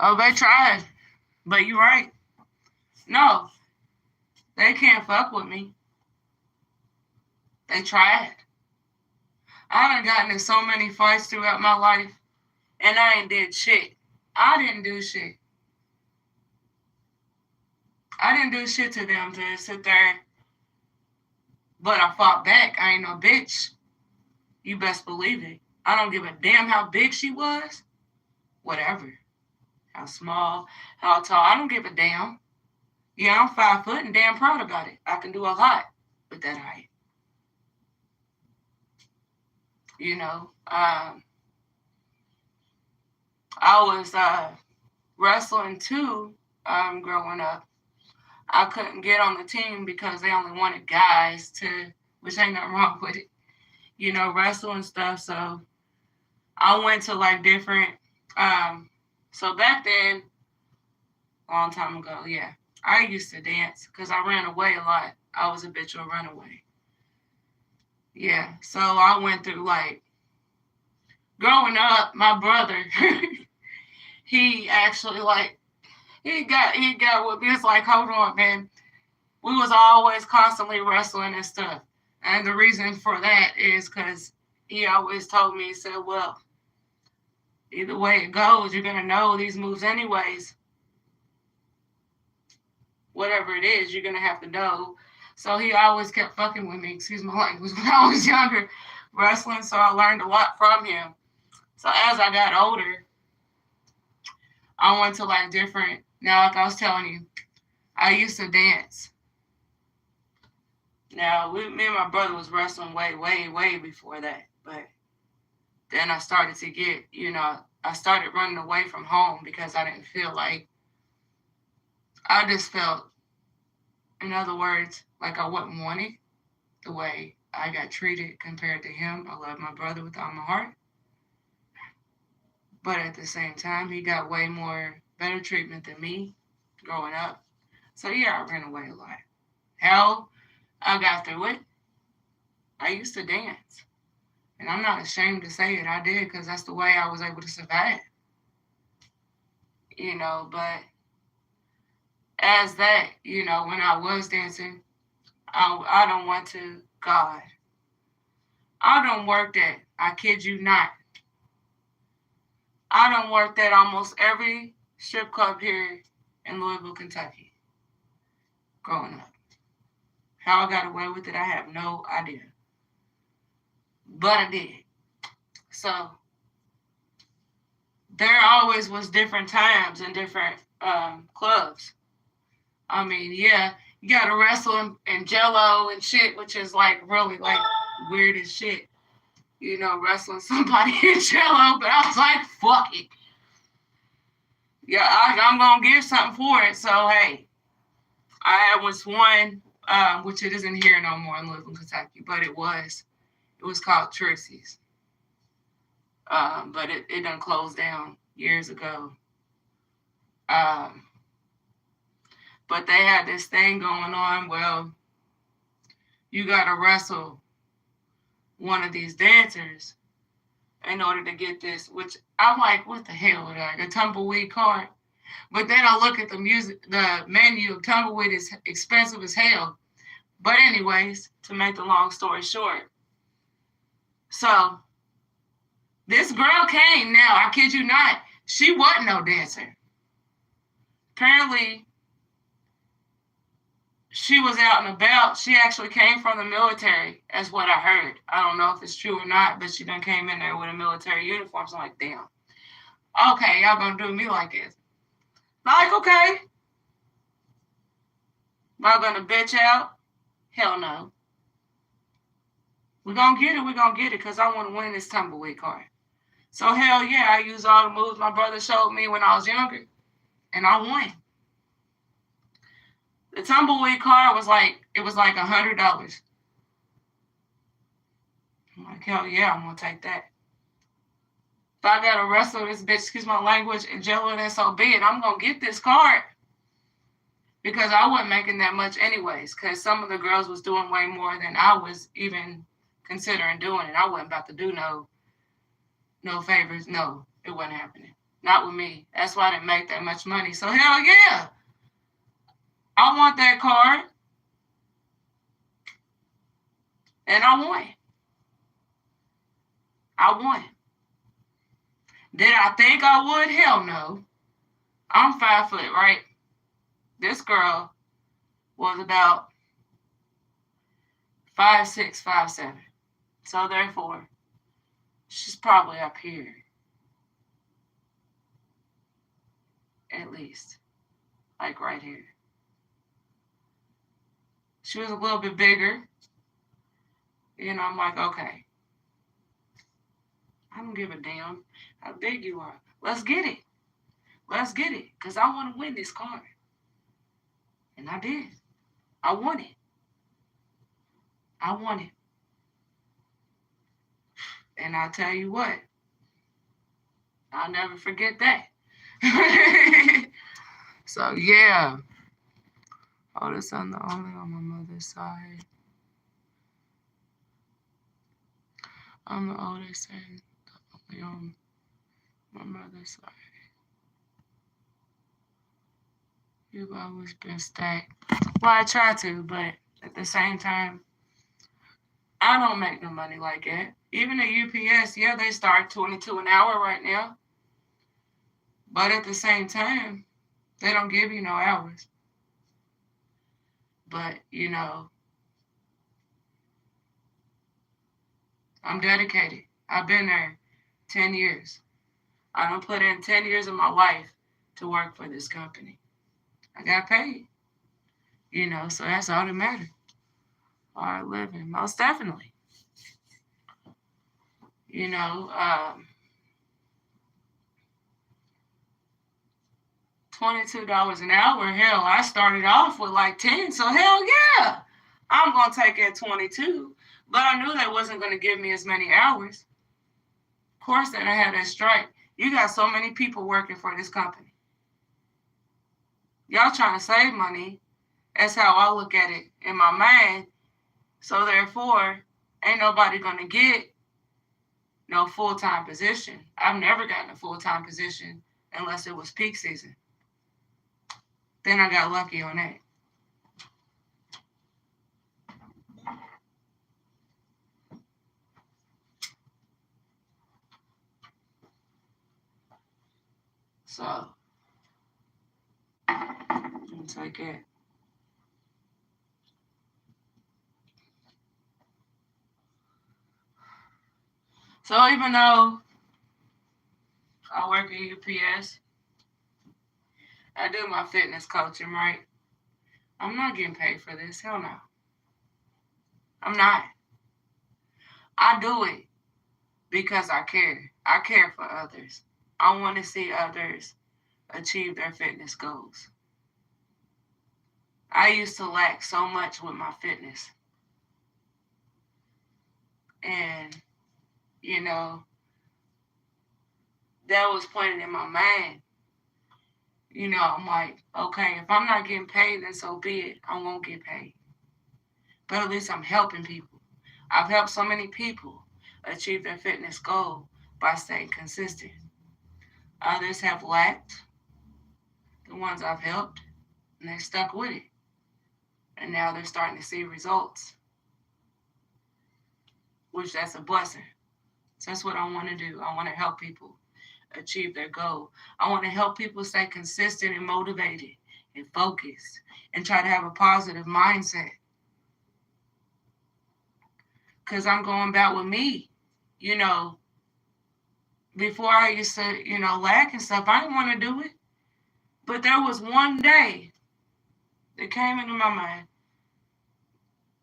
Oh, they tried. But you're right. No, they can't fuck with me. They tried. I done gotten in so many fights throughout my life, and I ain't did shit. I didn't do shit. I didn't do shit to them to sit there, but I fought back. I ain't no bitch. You best believe it. I don't give a damn how big she was. Whatever. How small, how tall. I don't give a damn. Yeah, I'm 5 foot and damn proud about it. I can do a lot with that height. I was wrestling too growing up. I couldn't get on the team because they only wanted guys to, which ain't nothing wrong with it, wrestle and stuff. So I went to like different, so back then, a long time ago, yeah, I used to dance because I ran away a lot. I was a bitch or runaway. Yeah, so I went through like, growing up, my brother, he actually like, he got with me. It's like, hold on, man. We was always constantly wrestling and stuff. And the reason for that is because he always told me, he said, well, either way it goes, you're going to know these moves anyways. Whatever it is, you're going to have to know. So he always kept fucking with me, excuse my language, when I was younger, wrestling. So I learned a lot from him. So as I got older, I went to like different, now like I was telling you, I used to dance. Now, me and my brother was wrestling way, way, way before that. But then I started to get, I started running away from home because I didn't feel like, I just felt, in other words, like I wasn't wanted the way I got treated compared to him. I love my brother with all my heart. But at the same time, he got way more better treatment than me growing up. So yeah, I ran away a lot. Hell, I got through it. I used to dance. And I'm not ashamed to say it. I did because that's the way I was able to survive. But as that, when I was dancing, I don't want to God. I done worked at, I kid you not, I done worked at almost every strip club here in Louisville, Kentucky, growing up. How I got away with it, I have no idea. But I did. So there always was different times and different clubs. I mean, yeah, you gotta wrestle in Jello and shit, which is like really like weird as shit. You know, wrestling somebody in Jello, but I was like, fuck it. Yeah, I'm gonna give something for it. So hey, I was one, which it isn't here no more in Louisville, Kentucky, but it was. It was called Trixie's. But it done closed down years ago. Um, but they had this thing going on. Well, you gotta wrestle one of these dancers in order to get this, which I'm like, what the hell, like a tumbleweed card? But then I look at the menu of tumbleweed is expensive as hell. But anyways, to make the long story short, so this girl came now, I kid you not, she wasn't no dancer. Apparently, she was out and about. She actually came from the military, as what I heard. I don't know if it's true or not, but she done came in there with a military uniform. So I'm like, damn. Okay, y'all gonna do me like this. Like, okay. Am I gonna bitch out? Hell no. We're gonna get it, because I want to win this tumbleweed card. So hell yeah, I used all the moves my brother showed me when I was younger, and I won. The tumbleweed card was like $100. I'm like, hell yeah, I'm gonna take that. If I gotta wrestle this bitch, excuse my language, and Jello, then so be it. I'm gonna get this card. Because I wasn't making that much anyways, because some of the girls was doing way more than I was even considering doing it. I wasn't about to do no favors. No, it wasn't happening. Not with me. That's why I didn't make that much money. So hell yeah. I want that card. And I won. I won. Did I think I would? Hell no. I'm 5 foot, right? This girl was about 5'6", 5'7". So therefore, she's probably up here. At least. Like right here. She was a little bit bigger. You know, I'm like, okay. I don't give a damn how big you are. Let's get it. Let's get it. Because I want to win this card. And I did. I won it. I won it. And I'll tell you what. I'll never forget that. So, yeah. Oh, this on only on my mother's side. I'm the oldest and only on my mother's side. You've always been stacked. Well, I try to, but at the same time, I don't make no money like that. Even at UPS, yeah, they start $22 an hour right now. But at the same time, they don't give you no hours. But, you know, I'm dedicated. I've been there 10 years. I done put in 10 years of my life to work for this company. I got paid. You know, so that's all that matters. Hard living, most definitely. You know, $22 an hour. Hell, I started off with like 10, so hell yeah, I'm gonna take it at 22. But I knew they wasn't gonna give me as many hours. Of course, then I had that strike. You got so many people working for this company. Y'all trying to save money. That's how I look at it in my mind. So therefore, ain't nobody gonna get no full-time position. I've never gotten a full-time position unless it was peak season. Then I got lucky on that. take it. So even though I work at UPS, I do my fitness coaching, right? I'm not getting paid for this. Hell no. I'm not. I do it because I care. I care for others. I want to see others achieve their fitness goals. I used to lack so much with my fitness. And, you know, that was pointing in my mind. You know, I'm like, okay, if I'm not getting paid, then so be it. I won't get paid. But at least I'm helping people. I've helped so many people achieve their fitness goal by staying consistent. Others have lacked, the ones I've helped, and they stuck with it. And now they're starting to see results, which that's a blessing. So that's what I want to do. I want to help people achieve their goal. I want to help people stay consistent and motivated and focused and try to have a positive mindset. Because I'm going back with me. You know, before I used to, lack and stuff, I didn't want to do it. But there was one day that came into my mind,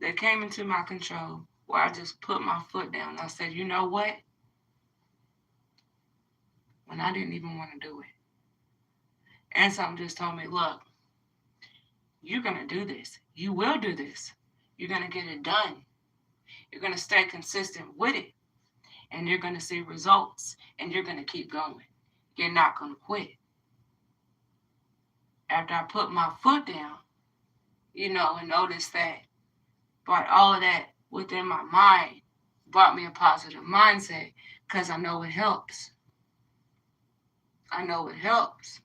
that came into my control, where I just put my foot down. And I said, you know what? When I didn't even want to do it. And something just told me, look, you're going to do this. You will do this. You're going to get it done. You're going to stay consistent with it. And you're going to see results. And you're going to keep going. You're not going to quit. After I put my foot down, and noticed that, brought all of that within my mind, brought me a positive mindset, because I know it helps. I know it helps.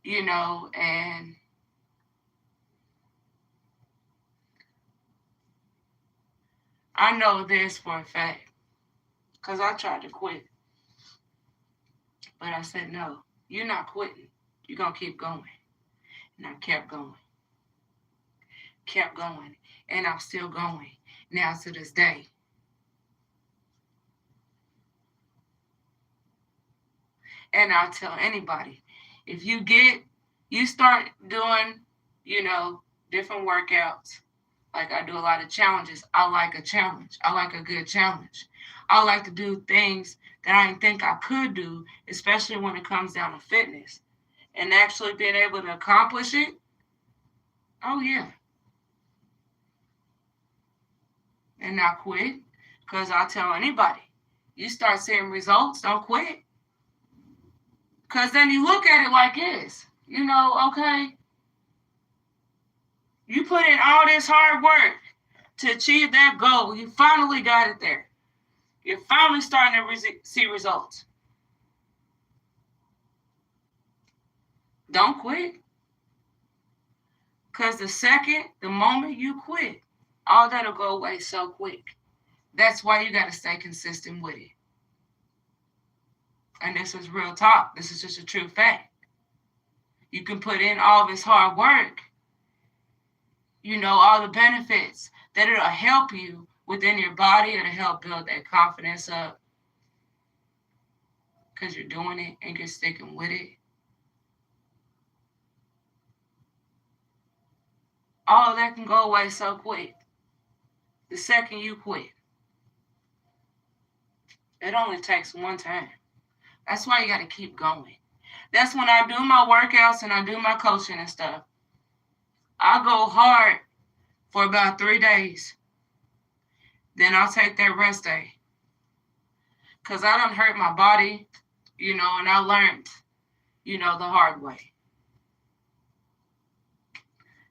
And I know this for a fact, because I tried to quit. But I said, no, you're not quitting. You're going to keep going. And I kept going. And I'm still going now to this day. And I'll tell anybody, if you start doing, different workouts, like I do a lot of challenges. I like a challenge. I like a good challenge. I like to do things that I didn't think I could do, especially when it comes down to fitness. And actually being able to accomplish it, oh yeah. And not quit, because I'll tell anybody, you start seeing results, don't quit. Because then you look at it like this, okay, you put in all this hard work to achieve that goal. You finally got it there. You're finally starting to see results. Don't quit. Because the moment you quit, all that'll go away so quick. That's why you got to stay consistent with it. And this is real talk. This is just a true fact. You can put in all this hard work, all the benefits that it'll help you within your body. It'll help build that confidence up because you're doing it and you're sticking with it. All of that can go away so quick. The second you quit. It only takes one time. That's why you got to keep going. That's when I do my workouts and I do my coaching and stuff. I go hard for about 3 days. Then I'll take that rest day. Because I done hurt my body, and I learned, the hard way.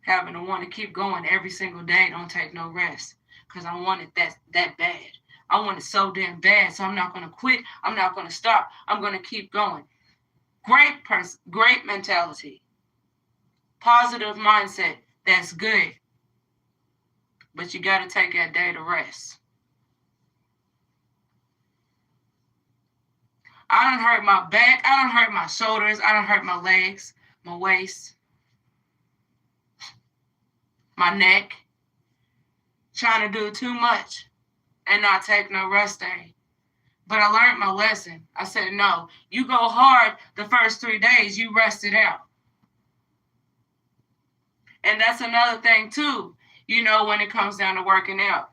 Having to want to keep going every single day, don't take no rest. Because I want it that bad. I want it so damn bad, so I'm not going to quit. I'm not going to stop. I'm going to keep going. Great mentality. Positive mindset. That's good. But you got to take that day to rest. I done hurt my back. I done hurt my shoulders. I done hurt my legs. my waist, my neck, trying to do too much and not take no rest day. But I learned my lesson. I said, no, you go hard the first 3 days, you rest it out. And that's another thing too, when it comes down to working out.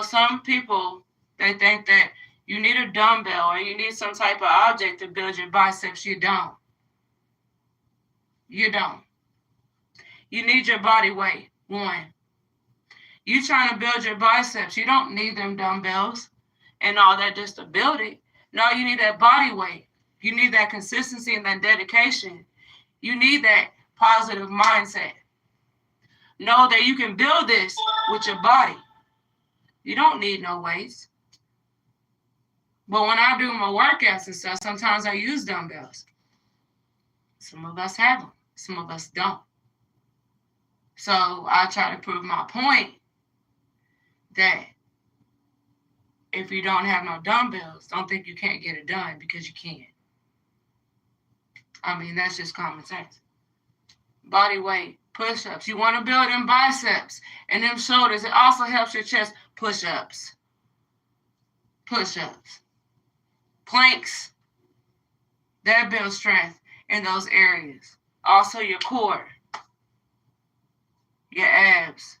Some people, they think that you need a dumbbell or you need some type of object to build your biceps. You don't. You don't. You need your body weight, one. You trying to build your biceps, you don't need them dumbbells and all that just to build it. No, you need that body weight. You need that consistency and that dedication. You need that positive mindset. Know that you can build this with your body. You don't need no weights. But when I do my workouts and stuff, sometimes I use dumbbells. Some of us have them. Some of us don't. So I try to prove my point that if you don't have no dumbbells, don't think you can't get it done, because you can. I mean, that's just common sense. Body weight, push-ups. You want to build them biceps and them shoulders. It also helps your chest. Push-ups. Push-ups. Planks. That builds strength in those areas. Also your core. Your abs.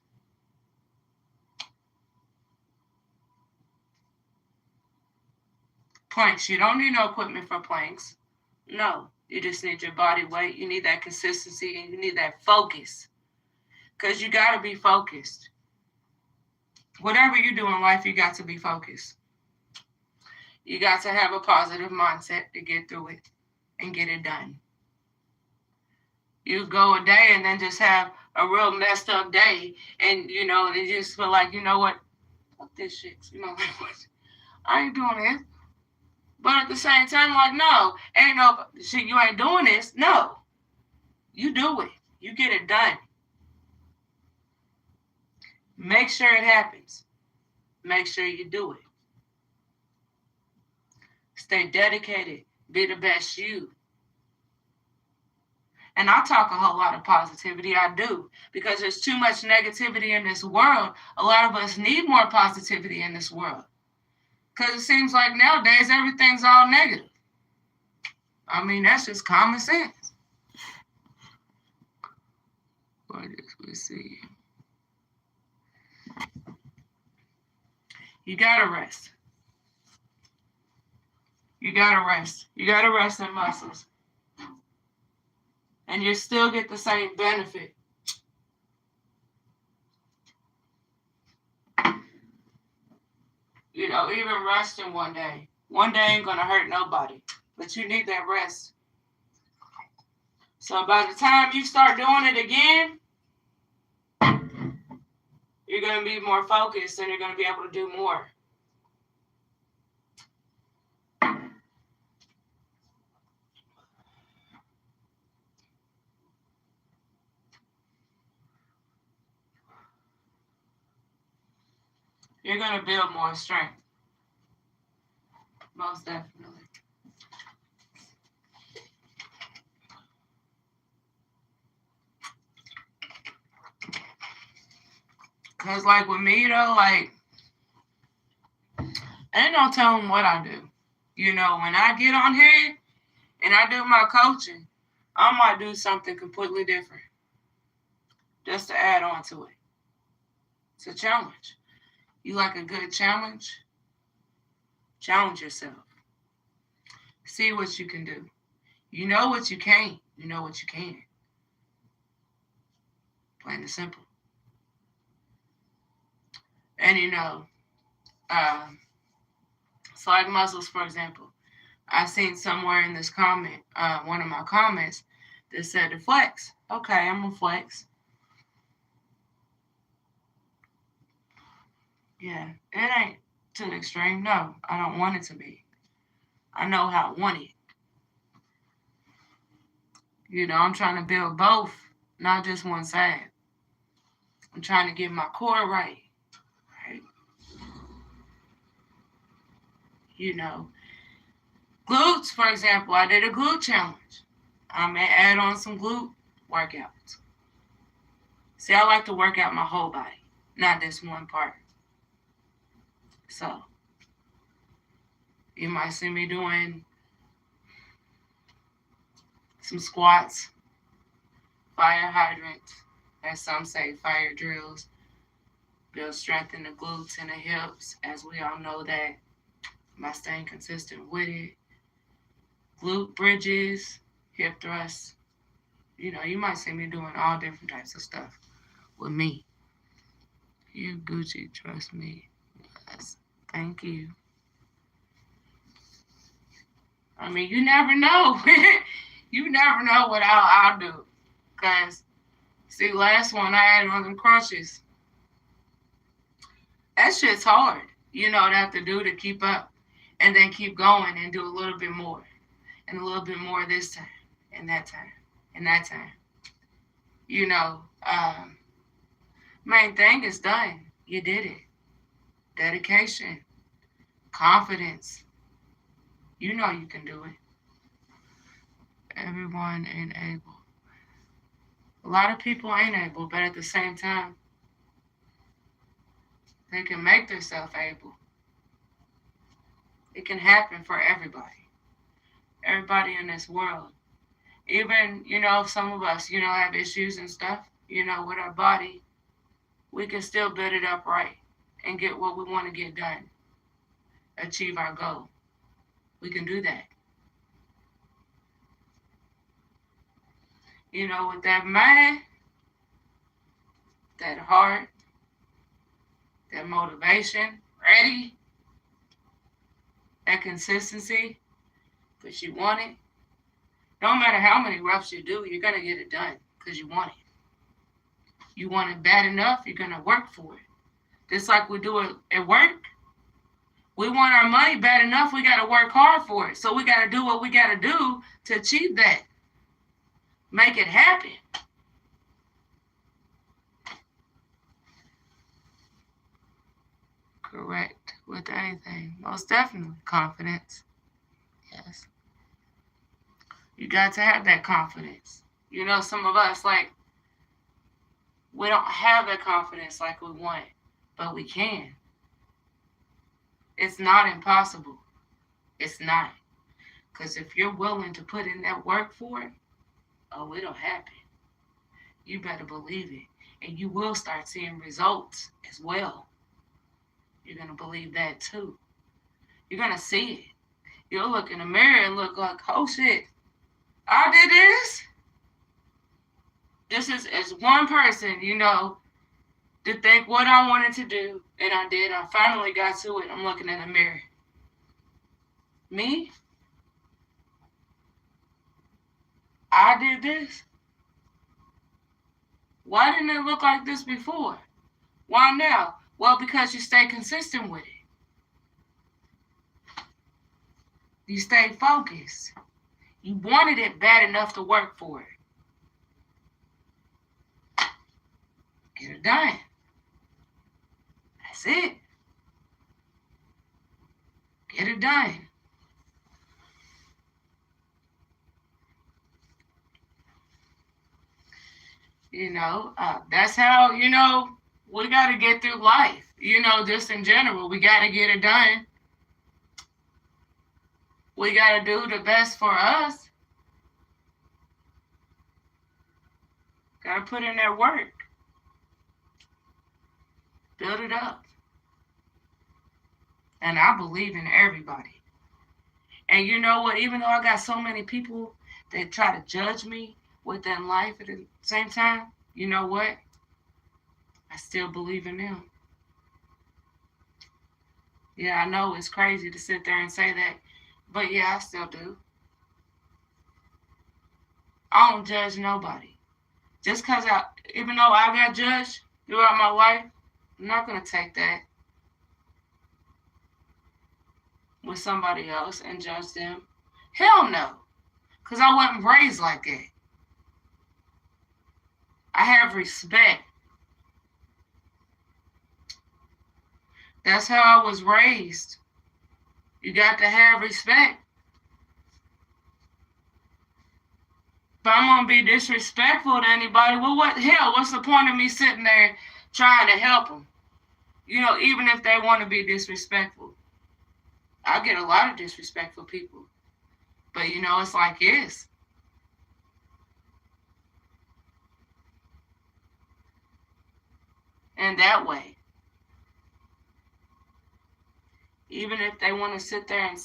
Planks. You don't need no equipment for planks. No. You just need your body weight. You need that consistency, and you need that focus. Because you got to be focused. Whatever you do in life, you got to be focused. You got to have a positive mindset to get through it and get it done. You go a day and then just have a real messed up day, and you just feel like, what? Fuck this shit. Like, what? I ain't doing this. But at the same time, like, no, ain't no shit, you ain't doing this. No. You do it. You get it done. Make sure it happens. Make sure you do it. Stay dedicated. Be the best you. And I talk a whole lot of positivity. I do. Because there's too much negativity in this world. A lot of us need more positivity in this world. Because it seems like nowadays everything's all negative. I mean, that's just common sense. What is we see? You gotta rest. You gotta rest. You gotta rest in muscles. And you still get the same benefit. Even resting one day. One day ain't gonna hurt nobody. But you need that rest. So by the time you start doing it again, you're gonna be more focused and you're gonna be able to do more. You're gonna build more strength. Most definitely. Because, like, with me, though, like, ain't no telling what I do. When I get on here and I do my coaching, I might do something completely different. Just to add on to it. It's a challenge. You like a good challenge? Challenge yourself. See what you can do. You know what you can't. You know what you can. Plain and simple. And side muscles, for example. I seen somewhere in this comment, one of my comments, that said to flex. Okay, I'm gonna flex. Yeah, it ain't to the extreme. No, I don't want it to be. I know how I want it. I'm trying to build both, not just one side. I'm trying to get my core right. Glutes, for example, I did a glute challenge. I may add on some glute workouts. See, I like to work out my whole body, not this one part. So, you might see me doing some squats, fire hydrants, as some say, fire drills, build strength in the glutes and the hips, as we all know that by staying consistent with it. Glute bridges, hip thrusts. You might see me doing all different types of stuff with me. You Gucci, trust me. Yes. Thank you. I mean, you never know. You never know what I'll do. Because, see, last one I had on them crunches. That shit's hard, to have to do to keep up. And then keep going and do a little bit more. And a little bit more this time. And that time. And that time. Main thing is done. You did it. Dedication. Confidence. You know you can do it. Everyone ain't able. A lot of people ain't able, but at the same time, they can make themselves able. It can happen for everybody. Everybody in this world. Even, some of us, have issues and stuff, with our body, we can still build it up right and get what we want to get done. Achieve our goal. We can do that. With that mind, that heart, that motivation, ready, that consistency, because you want it. No matter how many reps you do, you're going to get it done because you want it. You want it bad enough, you're going to work for it. Just like we do it at work. We want our money bad enough, we got to work hard for it. So we got to do what we got to do to achieve that. Make it happen. Correct with anything. Most definitely. Confidence. Yes. You got to have that confidence. Some of us, we don't have that confidence like we want, but we can. It's not impossible. It's not. Because if you're willing to put in that work for it, it'll happen. You better believe it. And you will start seeing results as well. You're going to believe that too. You're going to see it. You'll look in the mirror and look like, oh shit, I did this. This is as one person, to think what I wanted to do, and I did. I finally got to it. I'm looking in the mirror. Me? I did this? Why didn't it look like this before? Why now? Well, because you stay consistent with it. You stay focused. You wanted it bad enough to work for it. Get it done. That's it. Get it done. That's how, we got to get through life. Just in general, we got to get it done. We got to do the best for us. Got to put in that work. Build it up. And I believe in everybody. And you know what? Even though I got so many people that try to judge me within life at the same time, you know what? I still believe in them. Yeah, I know it's crazy to sit there and say that, but yeah, I still do. I don't judge nobody. Just because even though I got judged throughout my life, I'm not going to take that with somebody else and judge them. Hell no. Because I wasn't raised like that. I have respect. That's how I was raised. You got to have respect. If I'm going to be disrespectful to anybody, well, what's the point of me sitting there trying to help them? You know, even if they want to be disrespectful. I get a lot of disrespectful people. But, you know, it's like this. And that way, even if they want to sit there and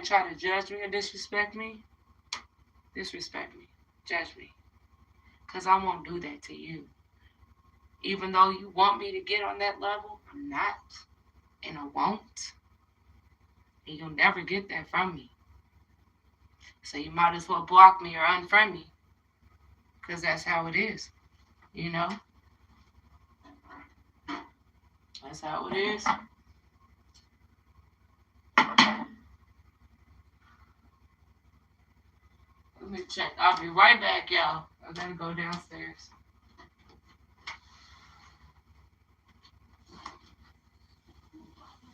try to judge me or disrespect me, judge me. Because I won't do that to you. Even though you want me to get on that level, I'm not. And I won't. And you'll never get that from me. So you might as well block me or unfriend me. Because that's how it is. You know? That's how it is. Let me check. I'll be right back, y'all. I gotta go downstairs.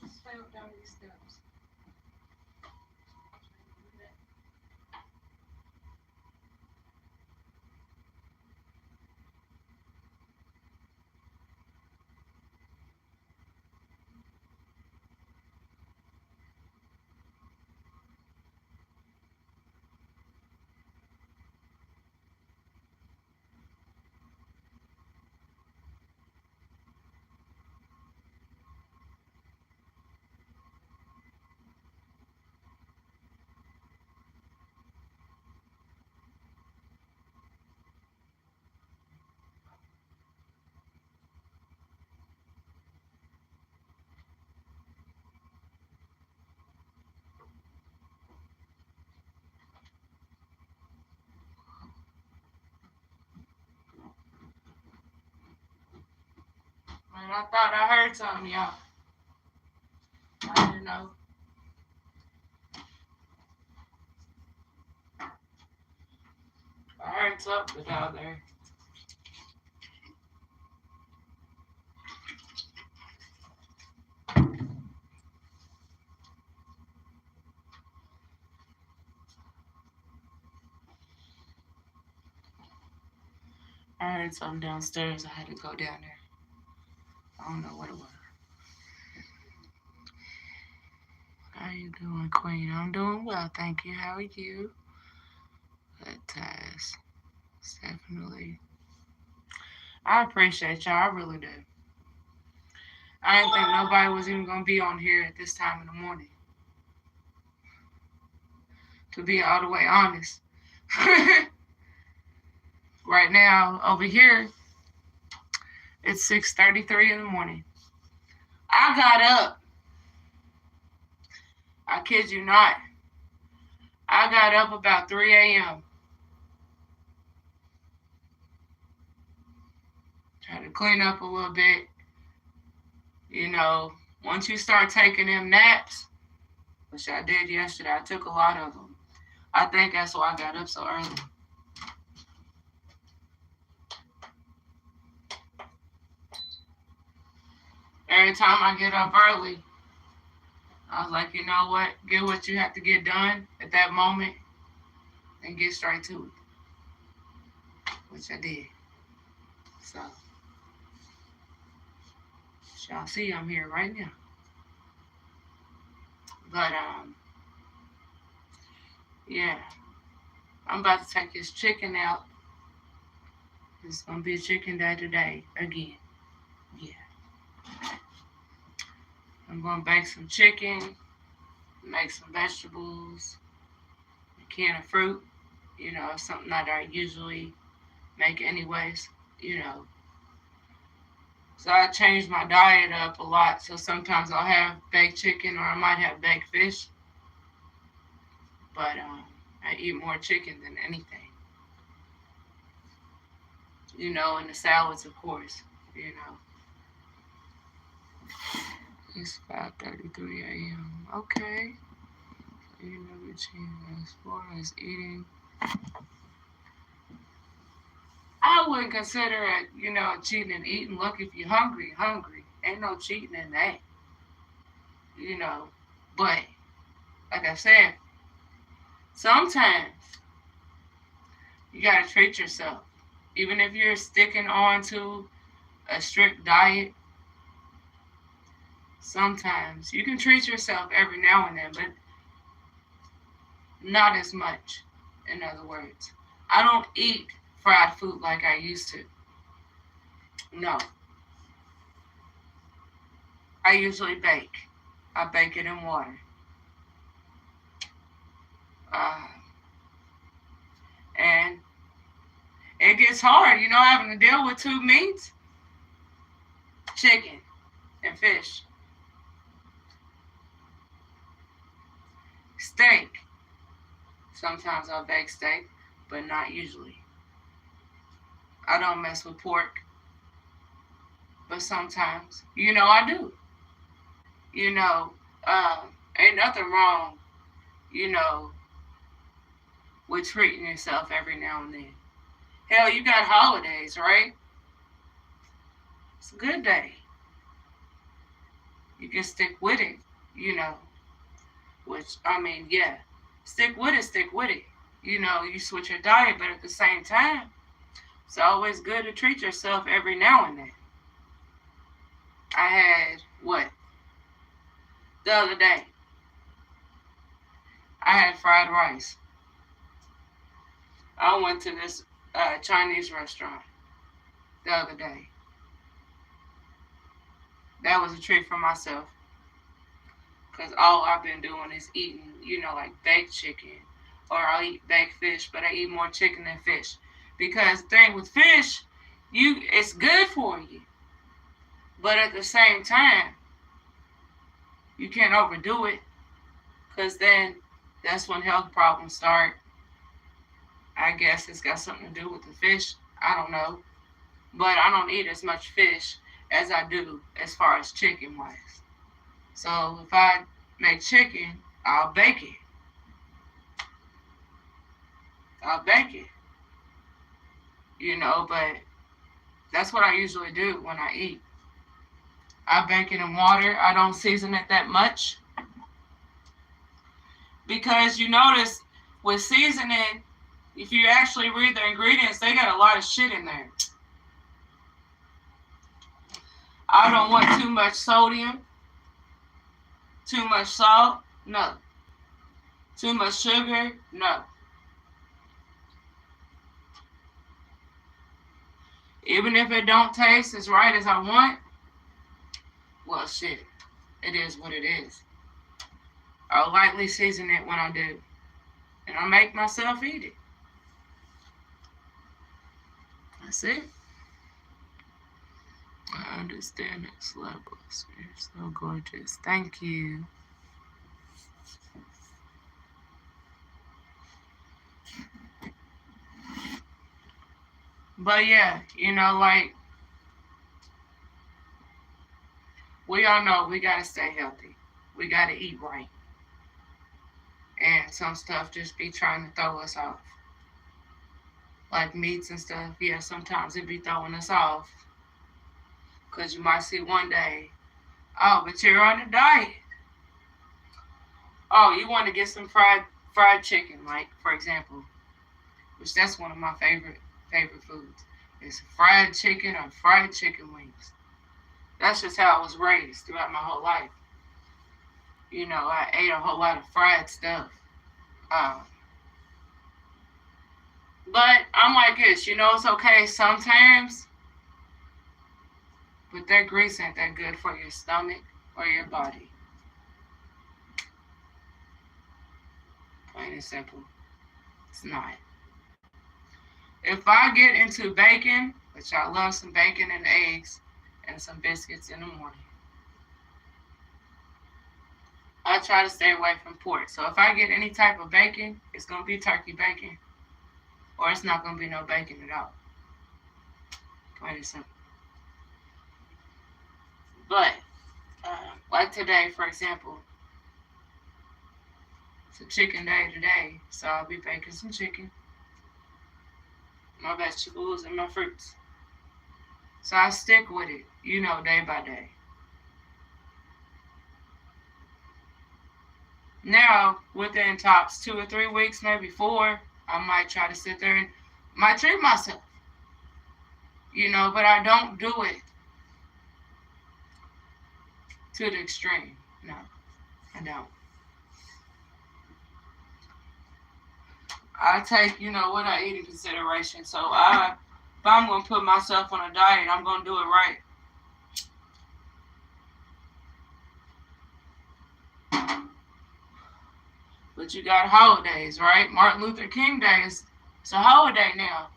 Stay down these steps. Man, I thought I heard something, y'all. I didn't know. I heard something out there. I heard something downstairs. I had to go down there. I don't know what it was. How you doing, Queen? I'm doing well, thank you. How are you? But it's definitely. I appreciate y'all. I really do. I didn't think nobody was even gonna be on here at this time in the morning. To be all the way honest. Right now, over here, it's 6:33 in the morning. I got up. I kid you not. I got up about 3 a.m. Tried to clean up a little bit. You know, once you start taking them naps, which I did yesterday, I took a lot of them. I think that's why I got up so early. Every time I get up early, I was like, you know what? Get what you have to get done at that moment and get straight to it. Which I did. So, y'all see I'm here right now. But, yeah. I'm about to take this chicken out. It's going to be a chicken day today again. Yeah. I'm going to bake some chicken, make some vegetables, a can of fruit. You know, something that I usually make anyways, you know. So I changed my diet up a lot. So sometimes I'll have baked chicken or I might have baked fish. But I eat more chicken than anything. You know, and the salads, of course, you know. It's 5:33 a.m. Okay. You know, routine as far as eating. I wouldn't consider it, you know, cheating and eating. Look, if you're hungry, hungry. Ain't no cheating in that. You know. But, like I said, sometimes You got to treat yourself. Even if you're sticking on to a strict diet, sometimes you can treat yourself every now and then, but not as much. In other words, I don't eat fried food like I used to. No, I usually bake. I bake it in water. Uh, and it gets hard, having to deal with two meats, chicken and fish. Steak. Sometimes I'll bake steak, but not usually. I don't mess with pork, but sometimes, I do. You know, ain't nothing wrong, you know, with treating yourself every now and then. Hell, you got holidays, right? It's a good day. You can stick with it, you know, which, yeah, stick with it, stick with it. You switch your diet, but at the same time, it's always good to treat yourself every now and then. I had, the other day, I had fried rice. I went to this Chinese restaurant the other day. That was a treat for myself. Because all I've been doing is eating, like baked chicken. Or I'll eat baked fish, but I eat more chicken than fish. Because the thing with fish, it's good for you. But at the same time, you can't overdo it. Because then that's when health problems start. I guess it's got something to do with the fish. I don't know. But I don't eat as much fish as I do as far as chicken wise. So if I make chicken, I'll bake it. But that's what I usually do when I eat. I bake it in water. I don't season it that much. Because you notice with seasoning, if you actually read the ingredients, they got a lot of shit in there. I don't want too much sodium, too much salt, no. Too much sugar, no. Even if it don't taste as right as I want, well, shit, it is what it is. I'll lightly season it when I do, and I make myself eat it. That's it. I understand its levels. You're so gorgeous. Thank you. But yeah, like, we all know we gotta stay healthy. We gotta eat right. And some stuff just be trying to throw us off. Like meats and stuff, yeah, sometimes it be throwing us off. Because you might see one day, oh, but you're on a diet. Oh, you want to get some fried chicken, like, for example, which that's one of my favorite foods, is fried chicken or fried chicken wings. That's just how I was raised throughout my whole life. I ate a whole lot of fried stuff. Um, but I'm like this, it's okay sometimes, but that grease ain't that good for your stomach or your body. Plain and simple. It's not. If I get into bacon, which I love some bacon and eggs and some biscuits in the morning, I try to stay away from pork. So if I get any type of bacon, it's going to be turkey bacon, or it's not going to be no bacon at all. Plain and simple. But, like today, for example, it's a chicken day today, so I'll be baking some chicken, my vegetables, and my fruits. So I stick with it, day by day. Now, within tops 2 or 3 weeks, maybe 4, I might try to sit there and Might treat myself, but I don't do it to the extreme. No, I don't. I take, what I eat in consideration. So if I'm going to put myself on a diet, I'm going to do it right. But you got holidays, right? Martin Luther King Day it's a holiday now.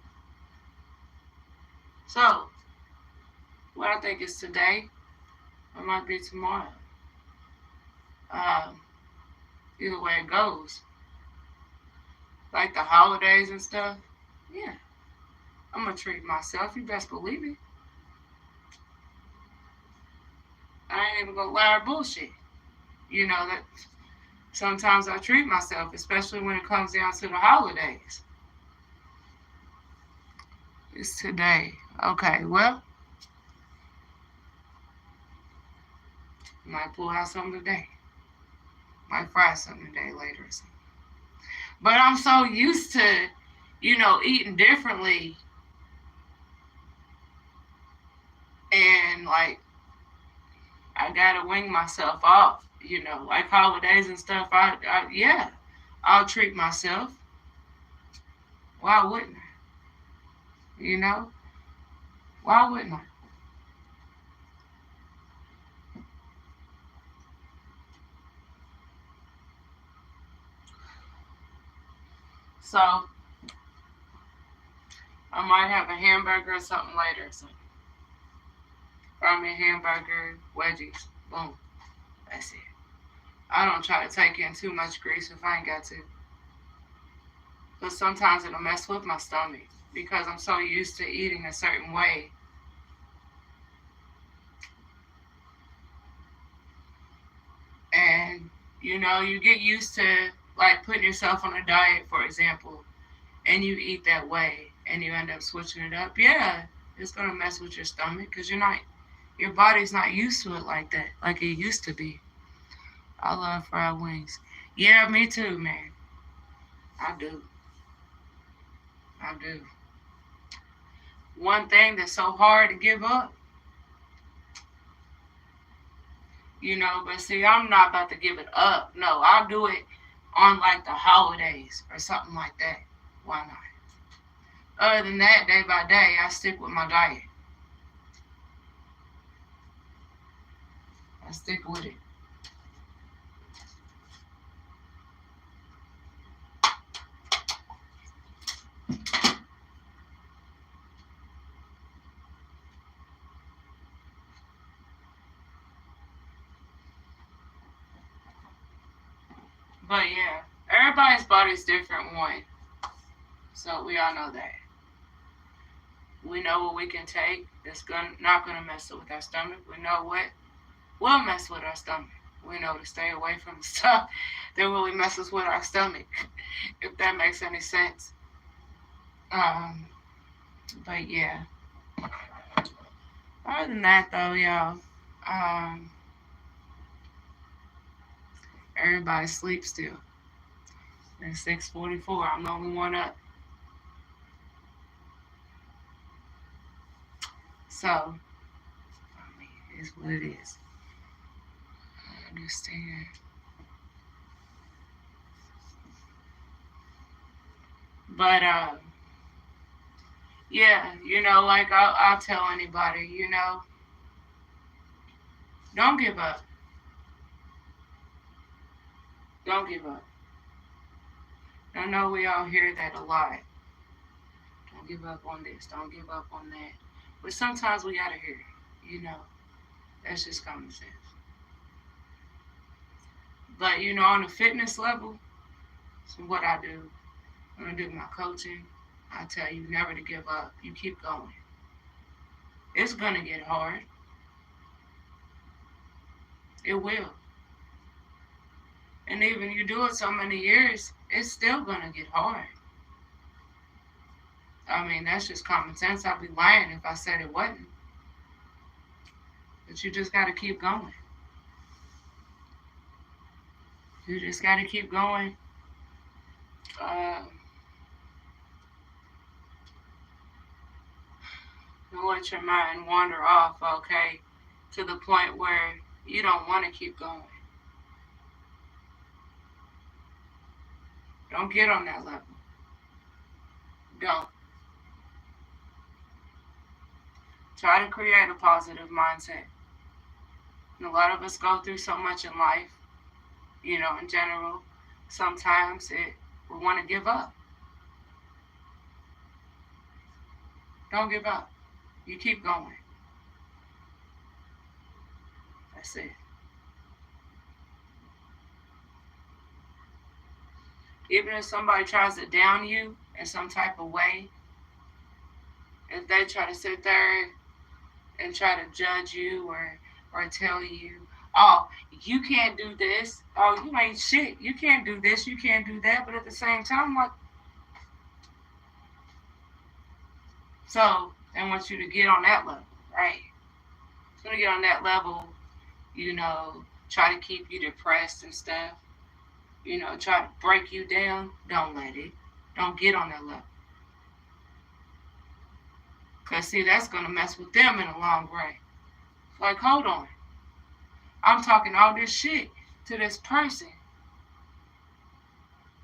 So, what I think is today, it might be tomorrow. Either way it goes. Like the holidays and stuff, yeah. I'm going to treat myself. You best believe it. I ain't even going to lie or bullshit. That sometimes I treat myself, especially when it comes down to the holidays. It's today. Okay, well, might pull out something today. Might fry something today later or something. But I'm so used to, eating differently. And, like, I got to wing myself off, like holidays and stuff. I'll treat myself. Why wouldn't I? Why wouldn't I? So, I might have a hamburger or something later. So, fry me a hamburger, wedgies, boom. That's it. I don't try to take in too much grease if I ain't got to. But sometimes it'll mess with my stomach because I'm so used to eating a certain way. And, you get used to, like, putting yourself on a diet, for example, and you eat that way and you end up switching it up. Yeah, it's going to mess with your stomach because your body's not used to it like that, like it used to be. I love fried wings. Yeah, me too, man. I do. I do. One thing that's so hard to give up, but see, I'm not about to give it up. No, I'll do it on like the holidays or something like that. Why not? Other than that, day by day, I stick with my diet. I stick with it. But yeah, everybody's body's different, one. So we all know that. We know what we can take that's not gonna mess with our stomach. We know what will mess with our stomach. We know to stay away from the stuff that really messes with our stomach, if that makes any sense. But yeah. Other than that, though, y'all, um, everybody sleeps still. It's 6:44. I'm the only one up. So, I mean, it's what it is. I understand. But, yeah, like I'll tell anybody, don't give up. Don't give up. I know we all hear that a lot. Don't give up on this. Don't give up on that. But sometimes we gotta hear it. That's just common sense. But on a fitness level, so what I do, when I do my coaching, I tell you never to give up. You keep going. It's gonna get hard. It will. And even you do it so many years, it's still gonna get hard. I mean, that's just common sense. I'd be lying if I said it wasn't. But you just gotta keep going. You just gotta keep going. Uh, Don't let your mind wander off, okay, to the point where you don't want to keep going. Don't get on that level. Don't. Try to create a positive mindset. And a lot of us go through so much in life, in general. Sometimes we want to give up. Don't give up. You keep going. That's it. Even if somebody tries to down you in some type of way, if they try to sit there and try to judge you or tell you, oh, you can't do this, oh, you ain't shit, you can't do this, you can't do that, but at the same time, like, so they want you to get on that level, right? It's going to get on that level, try to keep you depressed and stuff, try to break you down. Don't let it. Don't get on that level. Because, see, that's going to mess with them in the long run. Like, hold on. I'm talking all this shit to this person.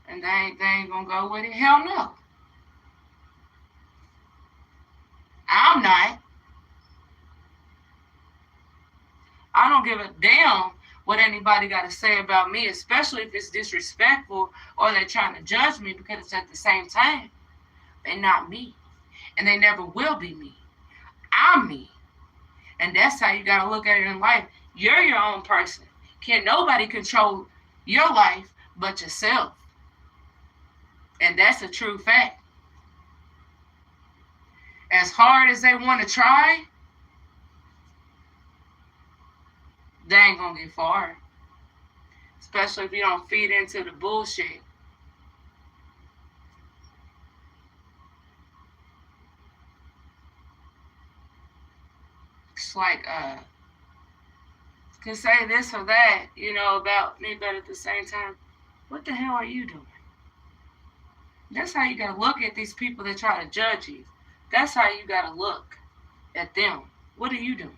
And they ain't going to go with it? Hell no. I'm not. I don't give a damn what anybody got to say about me, especially if it's disrespectful or they're trying to judge me, because it's at the same time, they're not me. And they never will be me. I'm me. And that's how you got to look at it in life. You're your own person. Can't nobody control your life but yourself. And that's a true fact. As hard as they want to try, they ain't going to get far. Especially if you don't feed into the bullshit. It's like, can say this or that, about me, but at the same time, what the hell are you doing? That's how you got to look at these people that try to judge you. That's how you got to look at them. What are you doing?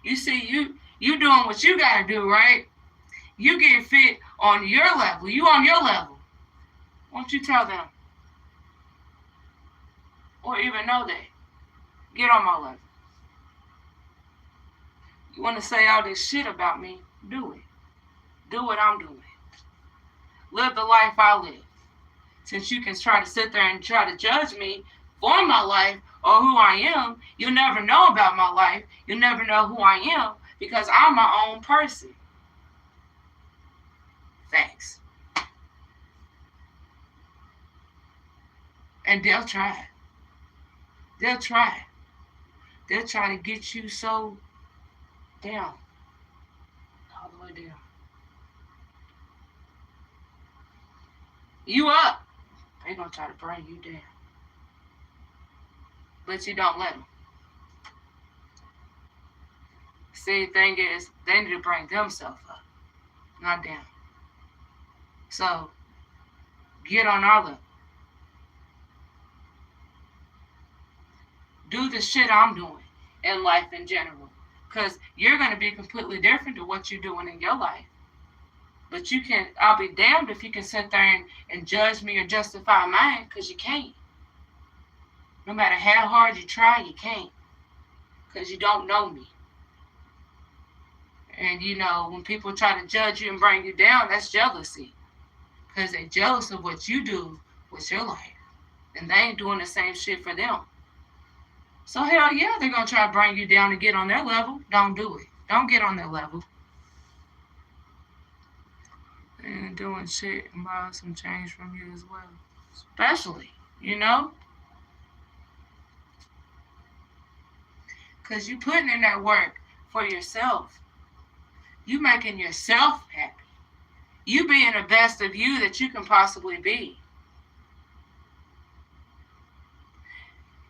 You see, you doing what you got to do, right? You get fit on your level. You on your level. Won't you tell them? Or even know that. Get on my level. You want to say all this shit about me? Do it. Do what I'm doing. Live the life I live. Since you can try to sit there and try to judge me for my life or who I am, you'll never know about my life. You'll never know who I am because I'm my own person. Thanks. And they'll try. They'll try. They'll try to get you so down. All the way down. You up. They're going to try to bring you down. But you don't let them. See, the thing is, they need to bring themselves up, not down. So, get on our level. Do the shit I'm doing in life in general. Because you're going to be completely different to what you're doing in your life. But I'll be damned if you can sit there and judge me or justify mine, because you can't. No matter how hard you try, you can't. Because you don't know me. And when people try to judge you and bring you down, that's jealousy. Because they're jealous of what you do with your life. And they ain't doing the same shit for them. So hell yeah, they're going to try to bring you down to get on their level. Don't do it. Don't get on their level. And doing shit and borrow some change from you as well. Especially, Because you putting in that work for yourself. You making yourself happy. You being the best of you that you can possibly be.